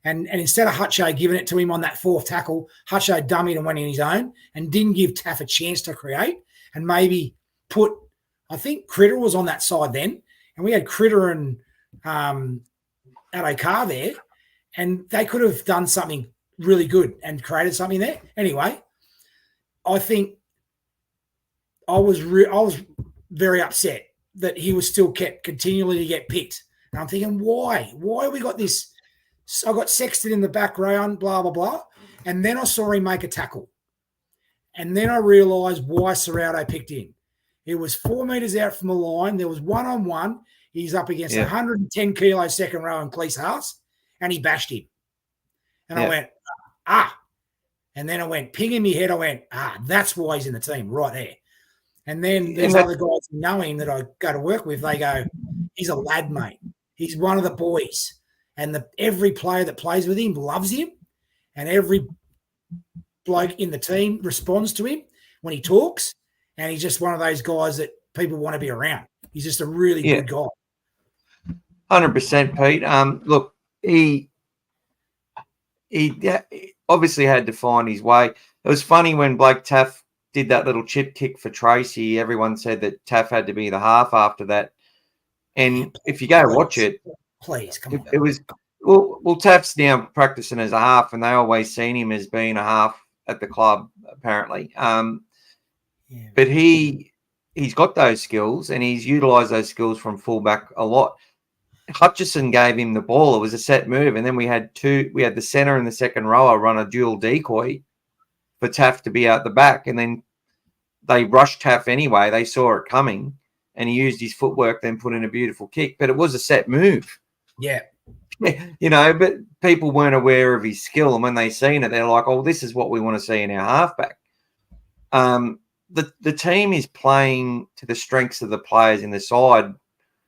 And instead of Hutcho giving it to him on that 4th tackle, Hutcho dummied and went in his own and didn't give Taff a chance to create, and maybe I think Critter was on that side then, and we had Critter and Adokar there, and they could have done something really good and created something there. Anyway, I think I was very upset that he was still kept continually to get picked. And I'm thinking, why? Why have we got this? So I got Sexton in the background, blah, blah, blah. And then I saw him make a tackle. And then I realised why Serraldo picked him. It was 4 metres out from the line. There was 1-on-1. He's up against 110 kilo second row and Cleese Haas, and he bashed him. And I went, And then I went, ping in my head. I went, that's why he's in the team right there. And then there's other guys who know him that I go to work with. They go, he's a lad, mate. He's one of the boys. And every player that plays with him loves him. And every bloke in the team responds to him. when he talks, and he's just one of those guys that people want to be around. He's just a really good guy. 100%, Pete. Look, he obviously had to find his way. It was funny when Blake Taff did that little chip kick for Tracy. Everyone said that Taff had to be the half after that. And if you go watch it, please come on. It was well. Taff's now practicing as a half, and they always seen him as being a half at the club, apparently. But he's got those skills, and he's utilised those skills from fullback a lot. Hutchison gave him the ball. It was a set move, and then we had the centre and the second rower run a dual decoy for Taff to be out the back, and then they rushed Taff anyway. They saw it coming, and he used his footwork, then put in a beautiful kick. But it was a set move. Yeah. But people weren't aware of his skill, and when they seen it, they're like, "Oh, this is what we want to see in our halfback." The team is playing to the strengths of the players in the side.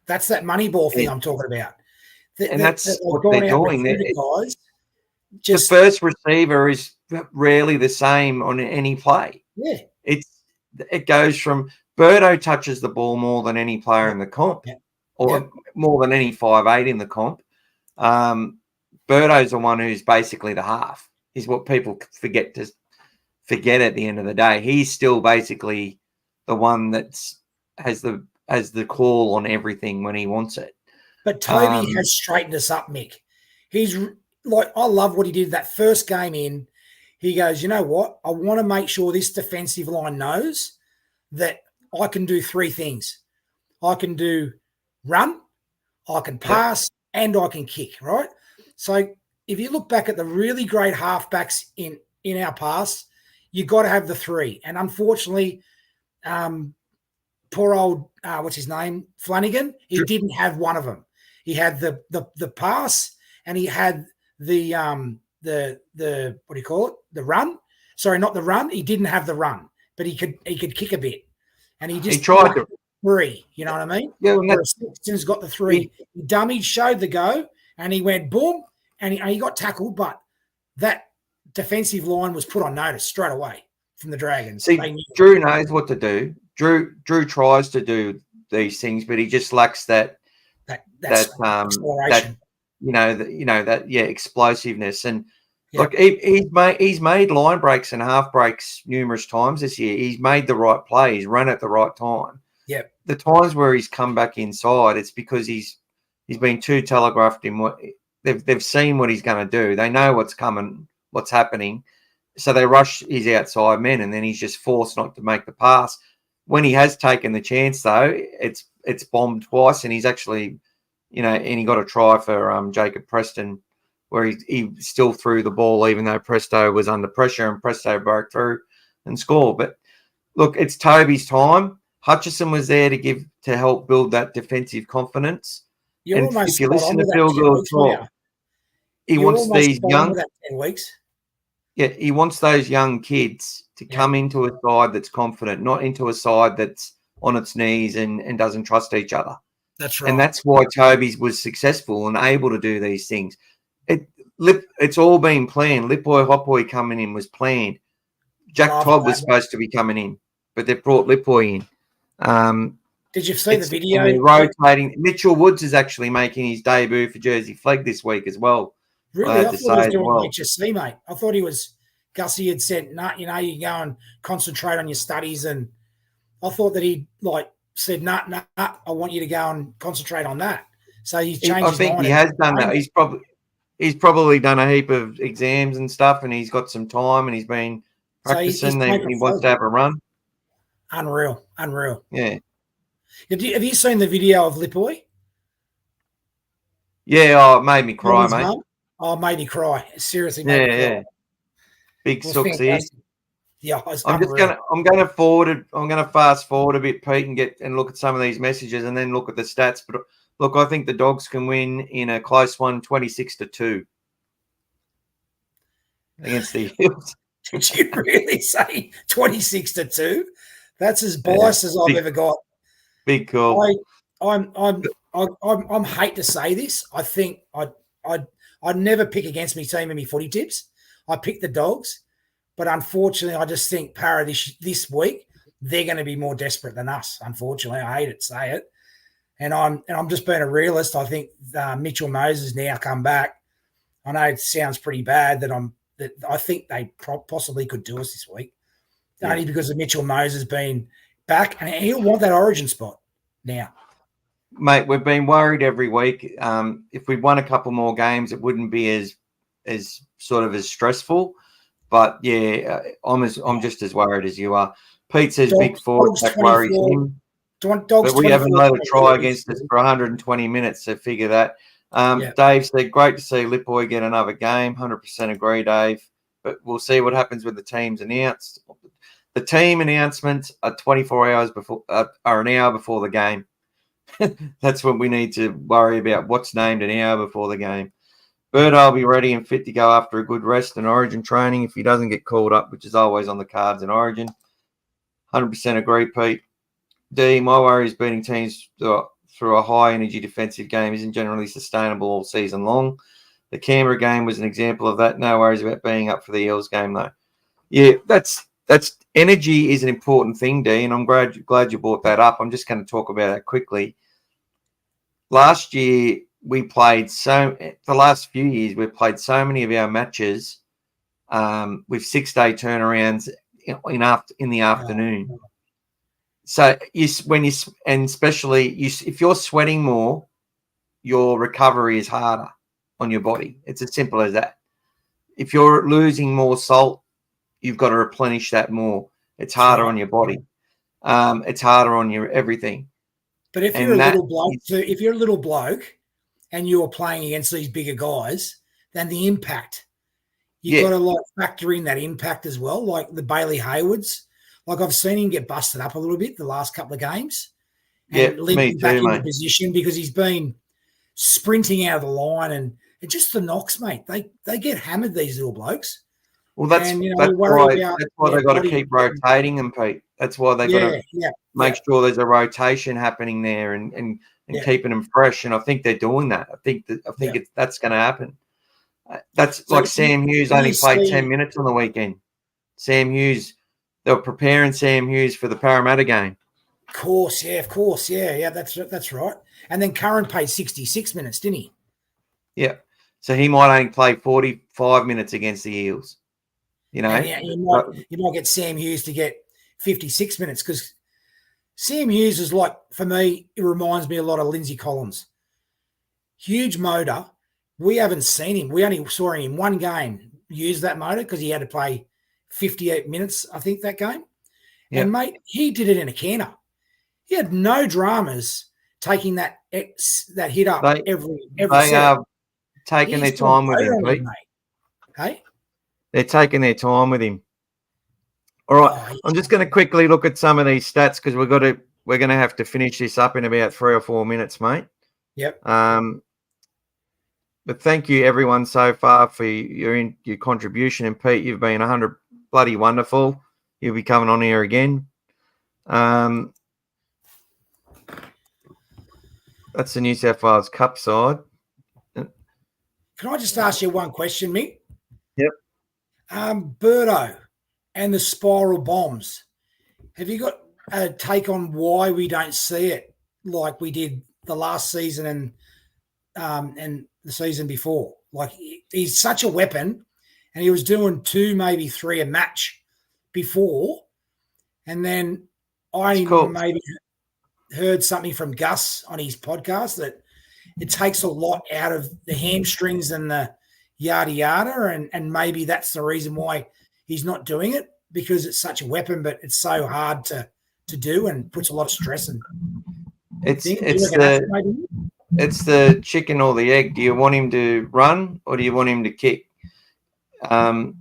That's that money ball thing I'm talking about. That's what they're doing. Guys, the first receiver is rarely the same on any play. Yeah. It goes from Birdo touches the ball more than any player in the comp, or more than any 5'8" in the comp. Birdo's the one who's basically the half. Is what people forget at the end of the day. He's still basically the one has the call on everything when he wants it. But Toby has straightened us up, Mick. He's like, I love what he did that first game in. He goes, you know what? I want to make sure this defensive line knows that I can do three things. I can do run, I can pass, and I can kick, right? So if you look back at the really great halfbacks in our past, you got to have the three. And unfortunately, poor old what's his name, Flanagan, he didn't have one of them. He had the pass, and he had the what do you call it, the run. Sorry, not the run. He didn't have the run, but he could kick a bit, and he tried to three. You know what I mean? Yeah, Sexton's got the three. He dummied, showed the go, and he went boom, and he got tackled, but that defensive line was put on notice straight away from the Dragons. See, Drew knows what to do. Drew tries to do these things, but he just lacks that explosiveness. And like he's made line breaks and half breaks numerous times this year. He's made the right play. He's run at the right time. Yeah. The times where he's come back inside, it's because he's been too telegraphed in what they've seen what he's going to do. They know what's coming, what's happening. So they rush his outside men, and then he's just forced not to make the pass. When he has taken the chance, though, it's bombed twice, and he's actually, and he got a try for Jacob Preston, where he still threw the ball even though Presto was under pressure, and Presto broke through and scored. But look, it's Toby's time. Hutchison was there to help build that defensive confidence. You're and almost if you listen to Phil Gould talk, he wants these young 10 weeks. Yeah, he wants those young kids to come into a side that's confident, not into a side that's on its knees and doesn't trust each other. That's right. And that's why Toby's was successful and able to do these things. It's all been planned. Lipoy Hopoi coming in was planned. Jack Todd was supposed to be coming in, but they brought Lipoy in. Did you see the video? Rotating. Mitchell Woods is actually making his debut for Jersey Flegg this week as well. Really? I thought he was doing HSC, mate. I thought he was – Gussie had said, nah, you go and concentrate on your studies. And I thought that he said, nah, I want you to go and concentrate on that. So he's changed his mind. I think he has done that. He's probably done a heap of exams and stuff, and he's got some time, and he's been practicing. He wants to have a run. Unreal. Yeah. Have you seen the video of Lipoy? Yeah, it made me cry, mate. Mum? Oh, made me cry. Seriously, made me cry. Yeah. Big sucks here. Yeah, I'm going to fast forward a bit, Pete, and look at some of these messages, and then look at the stats. But look, I think the Dogs can win in a close one, 26-2 against the Eels. Did you really say 26-2? That's as biased as I've ever got. Big call. I'm hate to say this. I think I'd never pick against me team in me footy tips. I pick the Dogs, But unfortunately, I just think Para this week, they're going to be more desperate than us. Unfortunately, I hate it to say it. And I'm just being a realist. I think Mitchell Moses now come back. I know it sounds pretty bad that I think they possibly could do us this week, only because of Mitchell Moses being back, and he'll want that origin spot now. Mate, we've been worried every week. If we won a couple more games, it wouldn't be as sort of as stressful. But yeah, I'm just as worried as you are. Pete says big forward pack worries him. But we haven't let a try against us for 120 minutes, so figure that. Dave said, great to see Lipoy get another game. 100% agree, Dave. But we'll see what happens with the teams announced. The team announcements are 24 hours before, are an hour before the game. That's what we need to worry about. What's named an hour before the game. Bird, I'll be ready and fit to go after a good rest and Origin training if he doesn't get called up, which is always on the cards in Origin. 100% agree, Pete. D, my worry is beating teams through a high-energy defensive game isn't generally sustainable all season long. The Canberra game was an example of that. No worries about being up for the Eels game, though. Yeah, that's energy is an important thing, D, and I'm glad you brought that up. I'm just going to talk about that quickly. Last year, the last few years, we've played so many of our matches with 6-day turnarounds in the afternoon. So if you're sweating more, your recovery is harder on your body. It's as simple as that. If you're losing more salt, you've got to replenish that more. It's harder on your body. It's harder on your everything. But if you're a little bloke, and you're playing against these bigger guys, then the impact, you've got to factor in that impact as well. Like the Bailey Haywoods, I've seen him get busted up a little bit the last couple of games, and limping back into position because he's been sprinting out of the line, and just the knocks, mate. They get hammered, these little blokes. Well, that's why they've got to keep rotating them, Pete. That's why they've got to make sure there's a rotation happening there and keeping them fresh. And I think they're doing that. I think that's going to happen. That's so like Sam Hughes only played 10 minutes on the weekend. Sam Hughes, they were preparing Sam Hughes for the Parramatta game. Of course, yeah. That's right. And then Curran played 66 minutes, didn't he? Yeah. So he might only play 45 minutes against the Eels. You know, you might get Sam Hughes to get 56 minutes because Sam Hughes is like, for me, it reminds me a lot of Lindsay Collins. Huge motor. We haven't seen him. We only saw him in one game use that motor because he had to play 58 minutes, I think, that game. Yeah. And, mate, he did it in a canner. He had no dramas taking that hit up every set. Are taking their time with him, Pete. Hey? They're taking their time with him. All right, I'm just going to quickly look at some of these stats because we're going to have to finish this up in about 3 or 4 minutes, mate. Yep. But thank you everyone so far for your contribution, and Pete, you've been 100 bloody wonderful. You'll be coming on here again. That's the New South Wales Cup side. Can I just ask you one question, Mick? Yep. Birdo and the spiral bombs. Have you got a take on why we don't see it like we did the last season and the season before? Like, he's such a weapon, and he was doing 2, maybe 3 a match before, and then maybe heard something from Gus on his podcast that it takes a lot out of the hamstrings and the yada yada, and maybe that's the reason why he's not doing it, because it's such a weapon, but it's so hard to do and puts a lot of stress. And it's the chicken or the egg. Do you want him to run or do you want him to kick? No,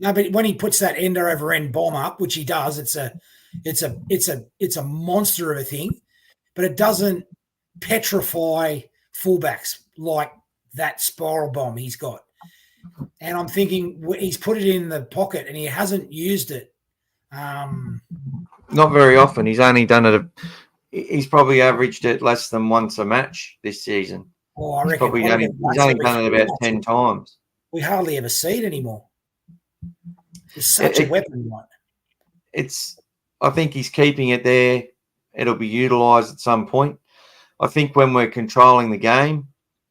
but when he puts that end over end bomb up, which he does, it's a monster of a thing, but it doesn't petrify fullbacks like that spiral bomb he's got. And I'm thinking he's put it in the pocket and he hasn't used it. Not very often. He's only done it. He's probably averaged it less than once a match this season. Oh, I reckon he's only done it about 10 times. We hardly ever see it anymore. It's such a weapon, right? I think he's keeping it there. It'll be utilised at some point. I think when we're controlling the game,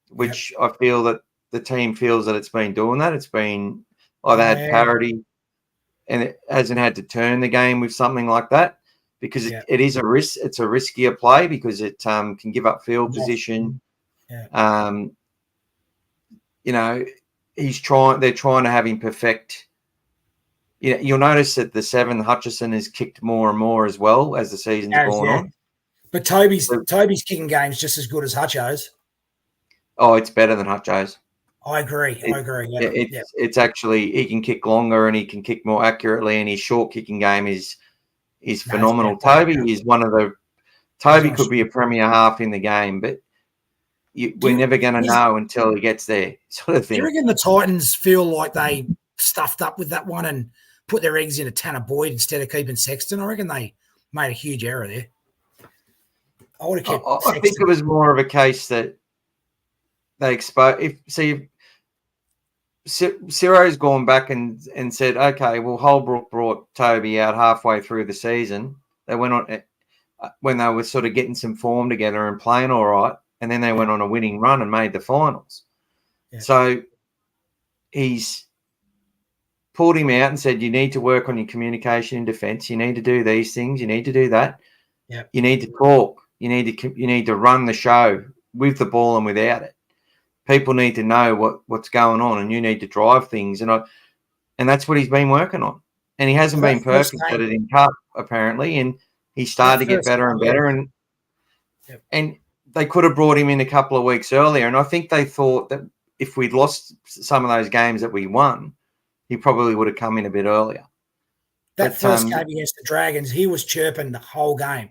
which I feel that the team feels that it's been doing that. It's been either had parity and it hasn't had to turn the game with something like that because it is a risk. It's a riskier play because it can give up field position. You know, they're trying to have him perfect. Yeah, you'll notice that the 7 Hutchison has kicked more and more as well as the season's gone on. But Toby's kicking game's just as good as Hutcho's. Oh, it's better than Hutcho's. I agree. It's actually he can kick longer and he can kick more accurately, and his short kicking game is phenomenal. Toby is one of the. Toby could be a premier half in the game, but we're never going to know until he gets there, sort of thing. Do you reckon the Titans feel like they stuffed up with that one and put their eggs in a Tanner Boyd instead of keeping Sexton? I reckon they made a huge error there. I would have kept Sexton. I think it was more of a case that they exposed. Ciro's gone back and said, okay, well, Holbrook brought Toby out halfway through the season. They went on when they were sort of getting some form together and playing all right, and then they went on a winning run and made the finals. Yeah. So he's pulled him out and said, you need to work on your communication in defence. You need to do these things. You need to do that. Yeah. You need to talk. You need to run the show with the ball and without it. People need to know what's going on, and you need to drive things. And that's what he's been working on. And he hasn't been perfect at it in cup, apparently. And he started to get better and better. And they could have brought him in a couple of weeks earlier. And I think they thought that if we'd lost some of those games that we won, he probably would have come in a bit earlier. That first game against the Dragons, he was chirping the whole game.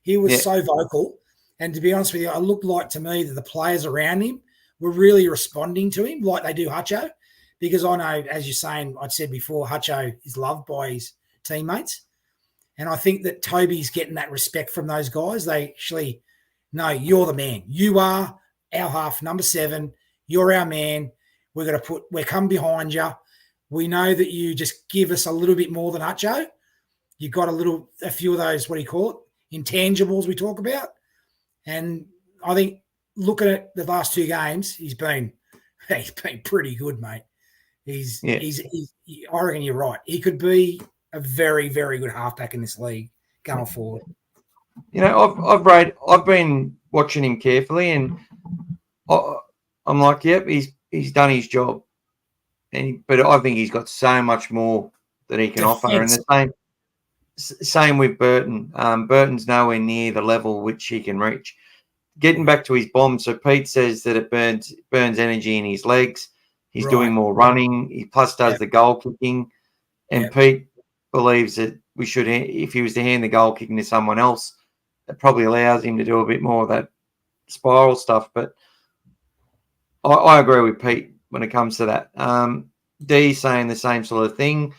He was so vocal. And to be honest with you, it looked like to me that the players around him were really responding to him like they do Hutcho. Because I know, as you're saying, I'd said before, Hutcho is loved by his teammates. And I think that Toby's getting that respect from those guys. They actually, no, you're the man. You are our half, number 7. You're our man. We're come behind you. We know that you just give us a little bit more than Hutcho. You got a few of those, what do you call it? Intangibles we talk about. And I think looking at the last 2 games, he's been pretty good, mate. I reckon you're right. He could be a very, very good halfback in this league going forward. You know, I've been watching him carefully, and I'm like, yep, he's done his job. But I think he's got so much more that he can offer. And the same with Burton. Burton's nowhere near the level which he can reach. Getting back to his bomb, so Pete says that it burns energy in his legs. He's doing more running. He plus does the goal kicking. And Pete believes that we should, if he was to hand the goal kicking to someone else, it probably allows him to do a bit more of that spiral stuff. But I agree with Pete when it comes to that. D saying the same sort of thing.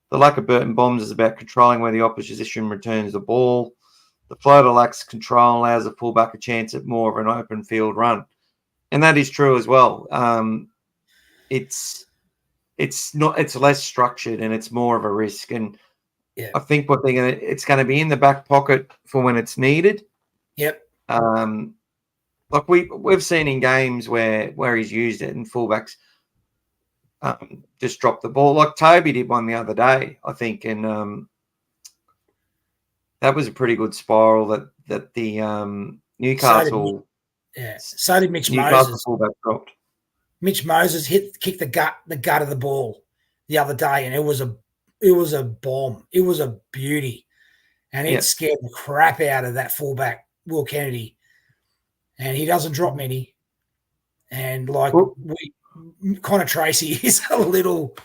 The lack of Burton bombs is about controlling where the opposition returns the ball. The floater lacks control, allows the fullback a chance at more of an open field run. And that is true as well. It's less structured and it's more of a risk. And I think it's going to be in the back pocket for when it's needed. Yep. Like we've seen in games where he's used it and fullbacks just dropped the ball. Like Toby did one the other day, I think, and that was a pretty good spiral that the Newcastle. So did Mitch Moses. Fullback dropped. Mitch Moses kicked the gut of the ball the other day, and it was a bomb. It was a beauty, and it scared the crap out of that fullback Will Kennedy. And he doesn't drop many. And Connor Tracy is a little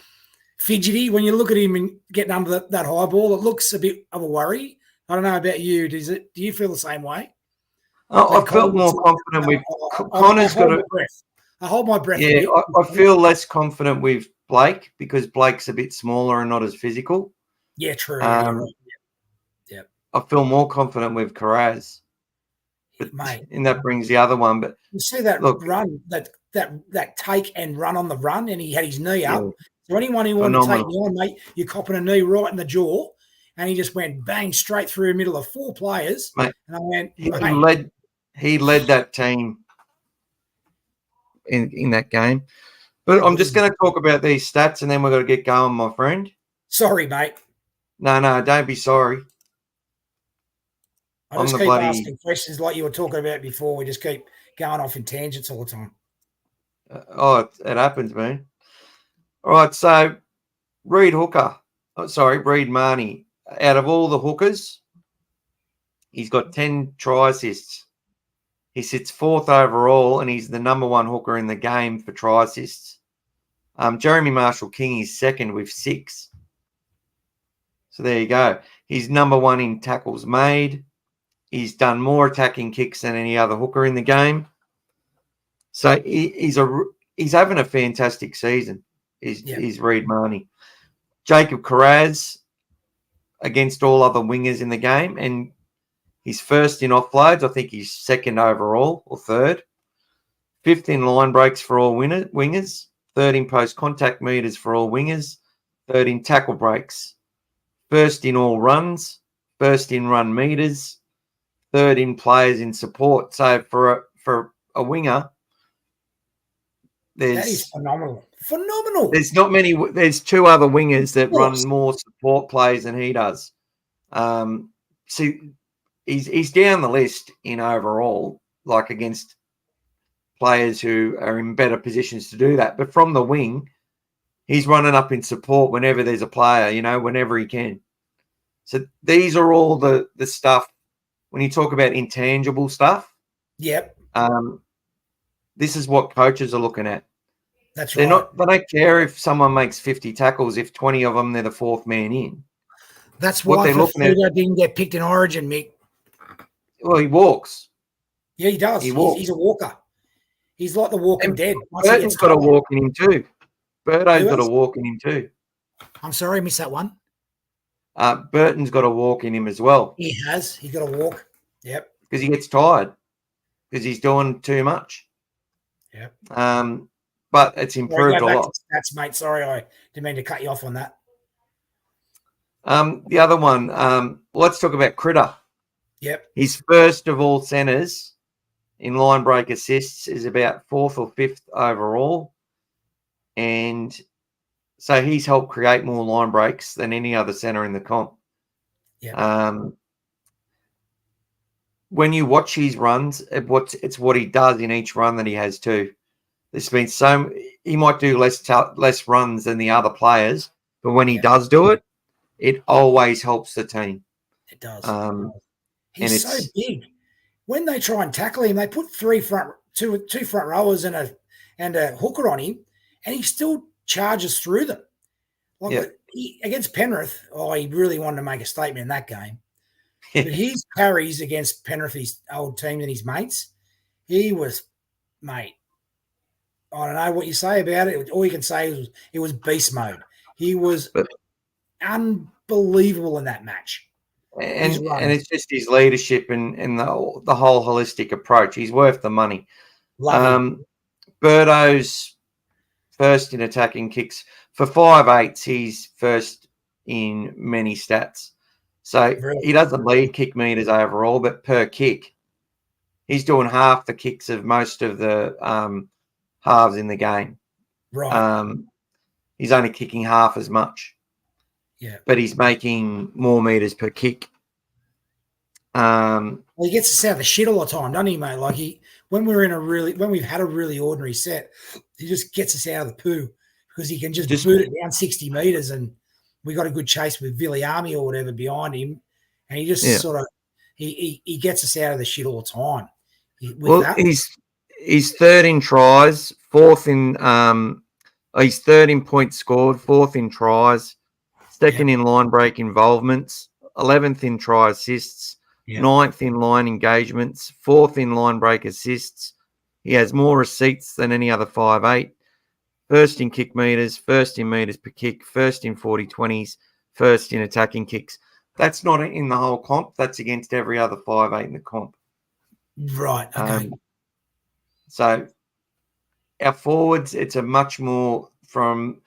fidgety when you look at him and getting under that high ball. It looks a bit of a worry. I don't know about you. Do you feel the same way? I felt more confident with Connor's got a breath. I hold my breath. Yeah, I feel less confident with Blake because Blake's a bit smaller and not as physical. Yeah, true. Yeah. I feel more confident with Carraz. Mate. And that brings the other one. But you see that run, that take and run on the run, and he had his knee up So anyone who wanted to take Phenomenal. me on, mate, you're copping a knee right in the jaw, and he just went bang straight through the middle of 4 players. Mate, and I went, he led that team in that game. But I'm just going to talk about these stats, and then we've got to get going, my friend. Sorry, mate. No, don't be sorry. I just keep asking questions like you were talking about before. We just keep going off in tangents all the time. It happens, man. All right, so Reed Marnie. Out of all the hookers, he's got 10 try assists. He sits 4th overall, and he's the number 1 hooker in the game for try assists. Jeremy Marshall-King is 2nd with 6. So there you go. He's number 1 in tackles made. He's done more attacking kicks than any other hooker in the game. So he's having a fantastic season. He's Reed Marnie. Jacob Carraz against all other wingers in the game, and he's 1st in offloads. I think he's 2nd overall or 3rd. 5th in line breaks for all wingers. 3rd in post-contact meters for all wingers. 3rd in tackle breaks. 1st in all runs. 1st in run meters. 3rd in players in support. So for a winger, that is phenomenal. Phenomenal. There's not many. There's 2 other wingers that run more support plays than he does. See, he's down the list in overall, like against players who are in better positions to do that. But from the wing, he's running up in support whenever there's a player, whenever he can. So these are all the stuff when you talk about intangible stuff. Yep. This is what coaches are looking at. That's They right. don't care if someone makes 50 tackles, if 20 of them, they're the 4th man in. That's why Fafita didn't get picked in Origin, Mick. Well, he walks. Yeah, he does. He's a walker. He's like the Walking Dead. Burton's got a walk in him too. Birdo's got a walk in him too. I'm sorry, I missed that one. Burton's got a walk in him as well. He has. He's got a walk. Yep. Because he gets tired. Because he's doing too much. Yep. But it's improved a lot. That's mate. Sorry, I didn't mean to cut you off on that. The other one, let's talk about Critter. Yep. He's 1st of all centres in line break assists, is about 4th or 5th overall. And so he's helped create more line breaks than any other centre in the comp. Yeah. When you watch his runs, it's what he does in each run that he has too. There's been he might do less runs than the other players, but when he does do it, it always helps the team. It does. He's so big. When they try and tackle him, they put two front rowers and a hooker on him, and he still charges through them. Against Penrith, he really wanted to make a statement in that game. But his carries against Penrith, his old team and his mates, he was, mate, I don't know what you say about it. All you can say is it was beast mode. He was unbelievable in that match. And it's just his leadership and the whole holistic approach. He's worth the money. Birdo's 1st in attacking kicks. For 5'8", he's 1st in many stats. So he doesn't lead kick meters overall, but per kick, he's doing half the kicks of most of the halves in the game. Right. He's only kicking half as much. Yeah. But he's making more meters per kick. Well, he gets us out of the shit all the time, doesn't he, mate? Like when we've had a really ordinary set, he just gets us out of the poo because he can just boot it down 60 meters, and we got a good chase with Viliami or whatever behind him, and he just sort of he gets us out of the shit all the time. He's 3rd in tries, 4th in he's 3rd in points scored, 4th in tries, 2nd in line break involvements, 11th in try assists, 9th in line engagements, 4th in line break assists. He has more receipts than any other 5'8". 1st in kick meters, 1st in meters per kick, 1st in 40-20s, 1st in attacking kicks. That's not in the whole comp. That's against every other 5'8" in the comp. Right. Okay. So our forwards, it's a much more from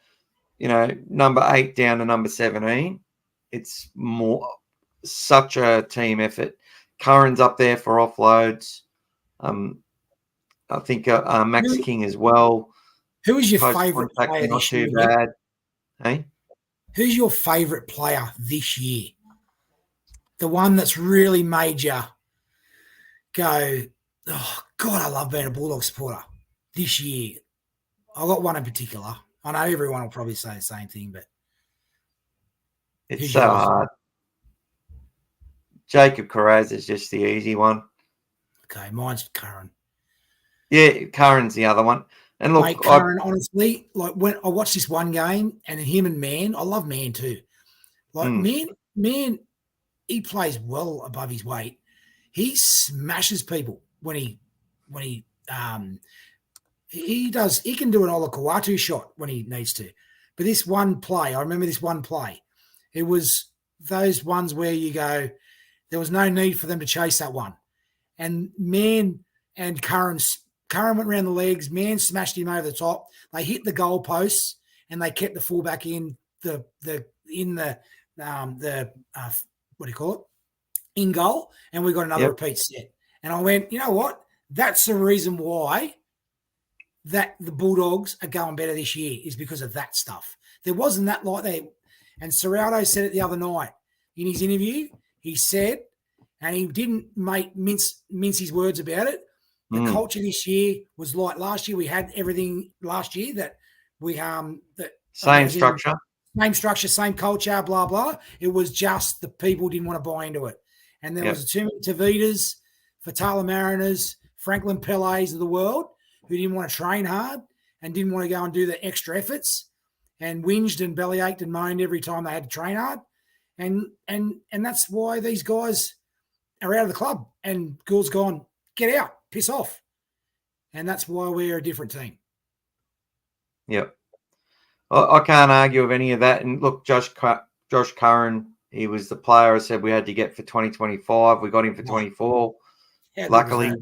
number 8 down to number 17. It's such a team effort. Curran's up there for offloads. I think Max King as well. Who is your Post favourite contact, player not this too year? bad. Hey, Who's your favourite player this year? The one that's really made you go, oh, God, I love being a Bulldog supporter this year. I've got one in particular. I know everyone will probably say the same thing, but it's so hard. Jacob Carraz is just the easy one. Okay, mine's Curran. Yeah, Curran's the other one. And look, mate, Curran, honestly, like when I watched this one game and him and Man, I love Man too. Like Man, he plays well above his weight. He smashes people when he does. He can do an Ola Kawatu shot when he needs to. But this one play, I remember this one play. It was those ones where you go, there was no need for them to chase that one. And Man and Curran went around the legs. Man smashed him over the top. They hit the goal posts and they kept the fullback in the what do you call it? In goal, and we got another repeat set. And I went, you know what? That's the reason why that the Bulldogs are going better this year is because of that stuff. There wasn't that like that. And Serraldo said it the other night in his interview. He said, and he didn't mince his words about it. The culture this year was like last year. We had everything last year that we same structure. Same structure, same culture, blah, blah. It was just the people didn't want to buy into it. And there was too many Tavitas, Fatala Mariners, Franklin Pele's of the world who didn't want to train hard and didn't want to go and do the extra efforts and whinged and bellyached and moaned every time they had to train hard. And that's why these guys are out of the club and Gould's gone, get out, piss off. And that's why we're a different team. Yep. I can't argue with any of that. And look, Josh Curran, he was the player I said we had to get for 2025. We got him for 24. Luckily,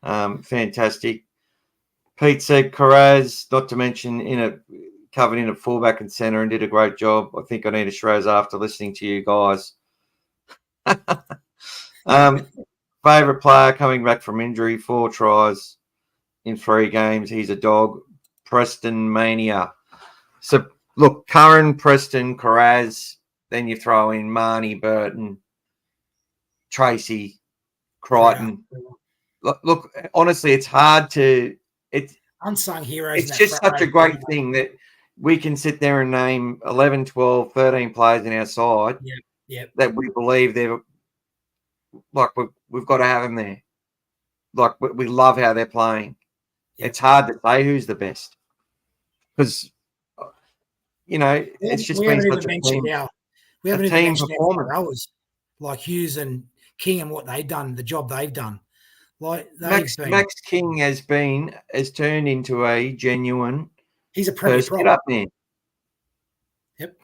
fantastic. Pete said Carraz, not to mention covered in a fullback and centre and did a great job. I think I need a Schroes after listening to you guys. Favourite player coming back from injury, 4 tries in 3 games. He's a dog. Preston Mania. So, look, Curran, Preston, Carraz, then you throw in Marnie, Burton, Tracy, Crichton. Yeah. Look, honestly, it's hard to – it's unsung heroes. It's just such a great thing that we can sit there and name 11, 12, 13 players in our side that we believe they're – like we've got to have them there. Like we love how they're playing. Yep. It's hard to say who's the best because – it's just been such a team. We haven't even mentioned our rowers like Hughes and King and what they've done, the job they've done. Like Max King has turned into a genuine. He's a premier prop. Up there. Yep.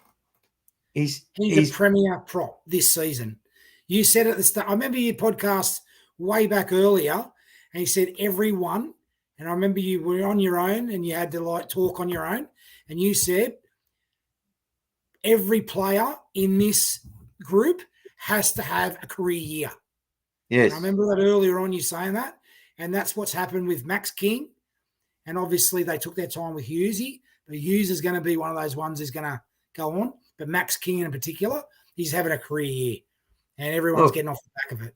He's a premier prop this season. You said at the start. I remember your podcast way back earlier, and you said everyone. And I remember you were on your own, and you had to talk on your own, and you said. Every player in this group has to have a career year. Yes. And I remember that earlier on you saying that. And that's what's happened with Max King. And obviously they took their time with Hughesy. But Hughes is going to be one of those ones who's going to go on. But Max King in particular, he's having a career year. And everyone's getting off the back of it.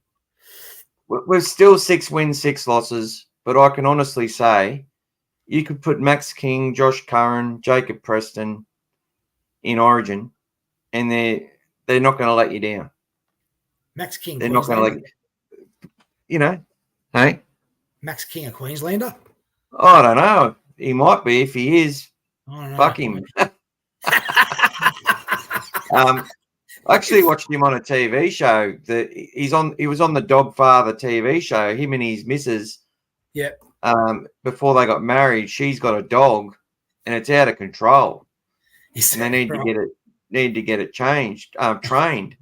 We're still 6 wins, 6 losses. But I can honestly say you could put Max King, Josh Curran, Jacob Preston in Origin, and they're not going to let you down. Max King, they're not going to let hey? Max King, a Queenslander? I don't know. He might be. If he is, fuck him. I actually watched him on a TV show. He was on the Dogfather TV show. Him and his missus. Yep. Before they got married, she's got a dog, and it's out of control. And they need to get it changed, trained.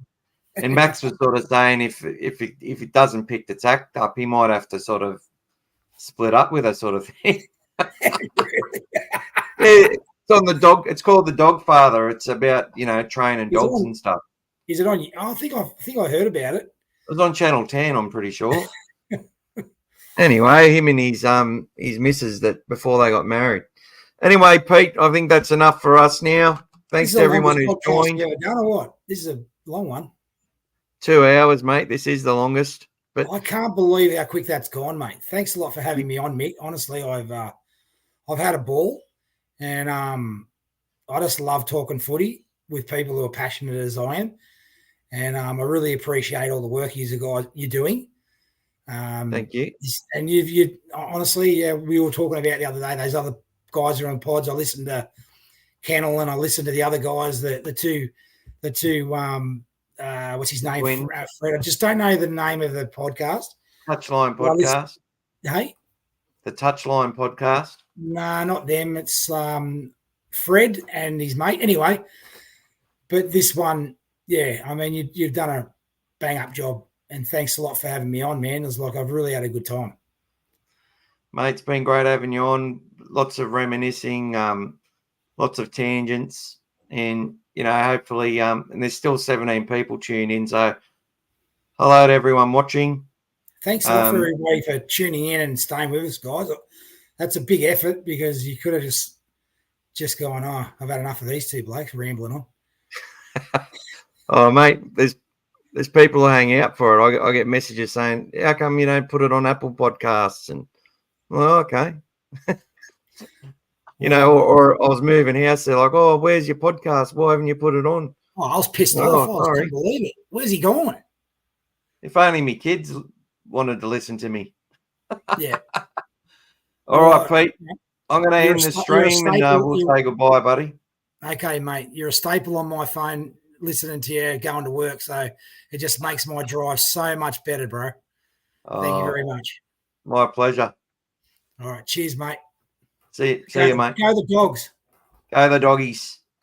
And Max was sort of saying if it doesn't pick its act up, he might have to sort of split up with her, sort of thing. It's on the dog. It's called The Dog Father. It's about training Is it dogs on- and stuff. Is it on? I think I heard about it. It was on Channel 10. I'm pretty sure. Anyway, him and his missus that before they got married. Anyway, Pete, I think that's enough for us now. Thanks to everyone who's joined. Ever done or what? This is a long one. 2 hours, mate. This is the longest. But I can't believe how quick that's gone, mate. Thanks a lot for having me on, Mick. Honestly, I've had a ball, and I just love talking footy with people who are passionate as I am, and I really appreciate all the work you're doing. Thank you. And you honestly, we were talking about the other day. Those other guys who are on pods. I listened to Kennel and I listened to the other guys. The two. What's his name? Fred. I just don't know the name of the podcast. Touchline podcast. Hey, the Touchline podcast. No, not them. It's Fred and his mate. Anyway, but this one, yeah. I mean, you've done a bang up job. And thanks a lot for having me on, man. It's like I've really had a good time. Mate, it's been great having you on. Lots of reminiscing, lots of tangents. And, hopefully, and there's still 17 people tuned in. So hello to everyone watching. Thanks a lot for everybody for tuning in and staying with us, guys. That's a big effort because you could have just gone, I've had enough of these two blokes rambling on. Oh, mate, there's people who hang out for it. I get messages saying, how come you don't put it on Apple Podcasts? And, well, okay. Or I was moving house. They're like, oh, where's your podcast? Why haven't you put it on? Oh, I was pissed off. I couldn't believe it. Where's he going? If only me kids wanted to listen to me. Yeah. All right, Pete. I'm going to end the stream and we'll say goodbye, buddy. Okay, mate. You're a staple on my phone. Listening to you going to work, so it just makes my drive so much better, bro. Thank you very much. My pleasure. All right, cheers, mate. See you, mate. Go the Dogs. Go the Doggies.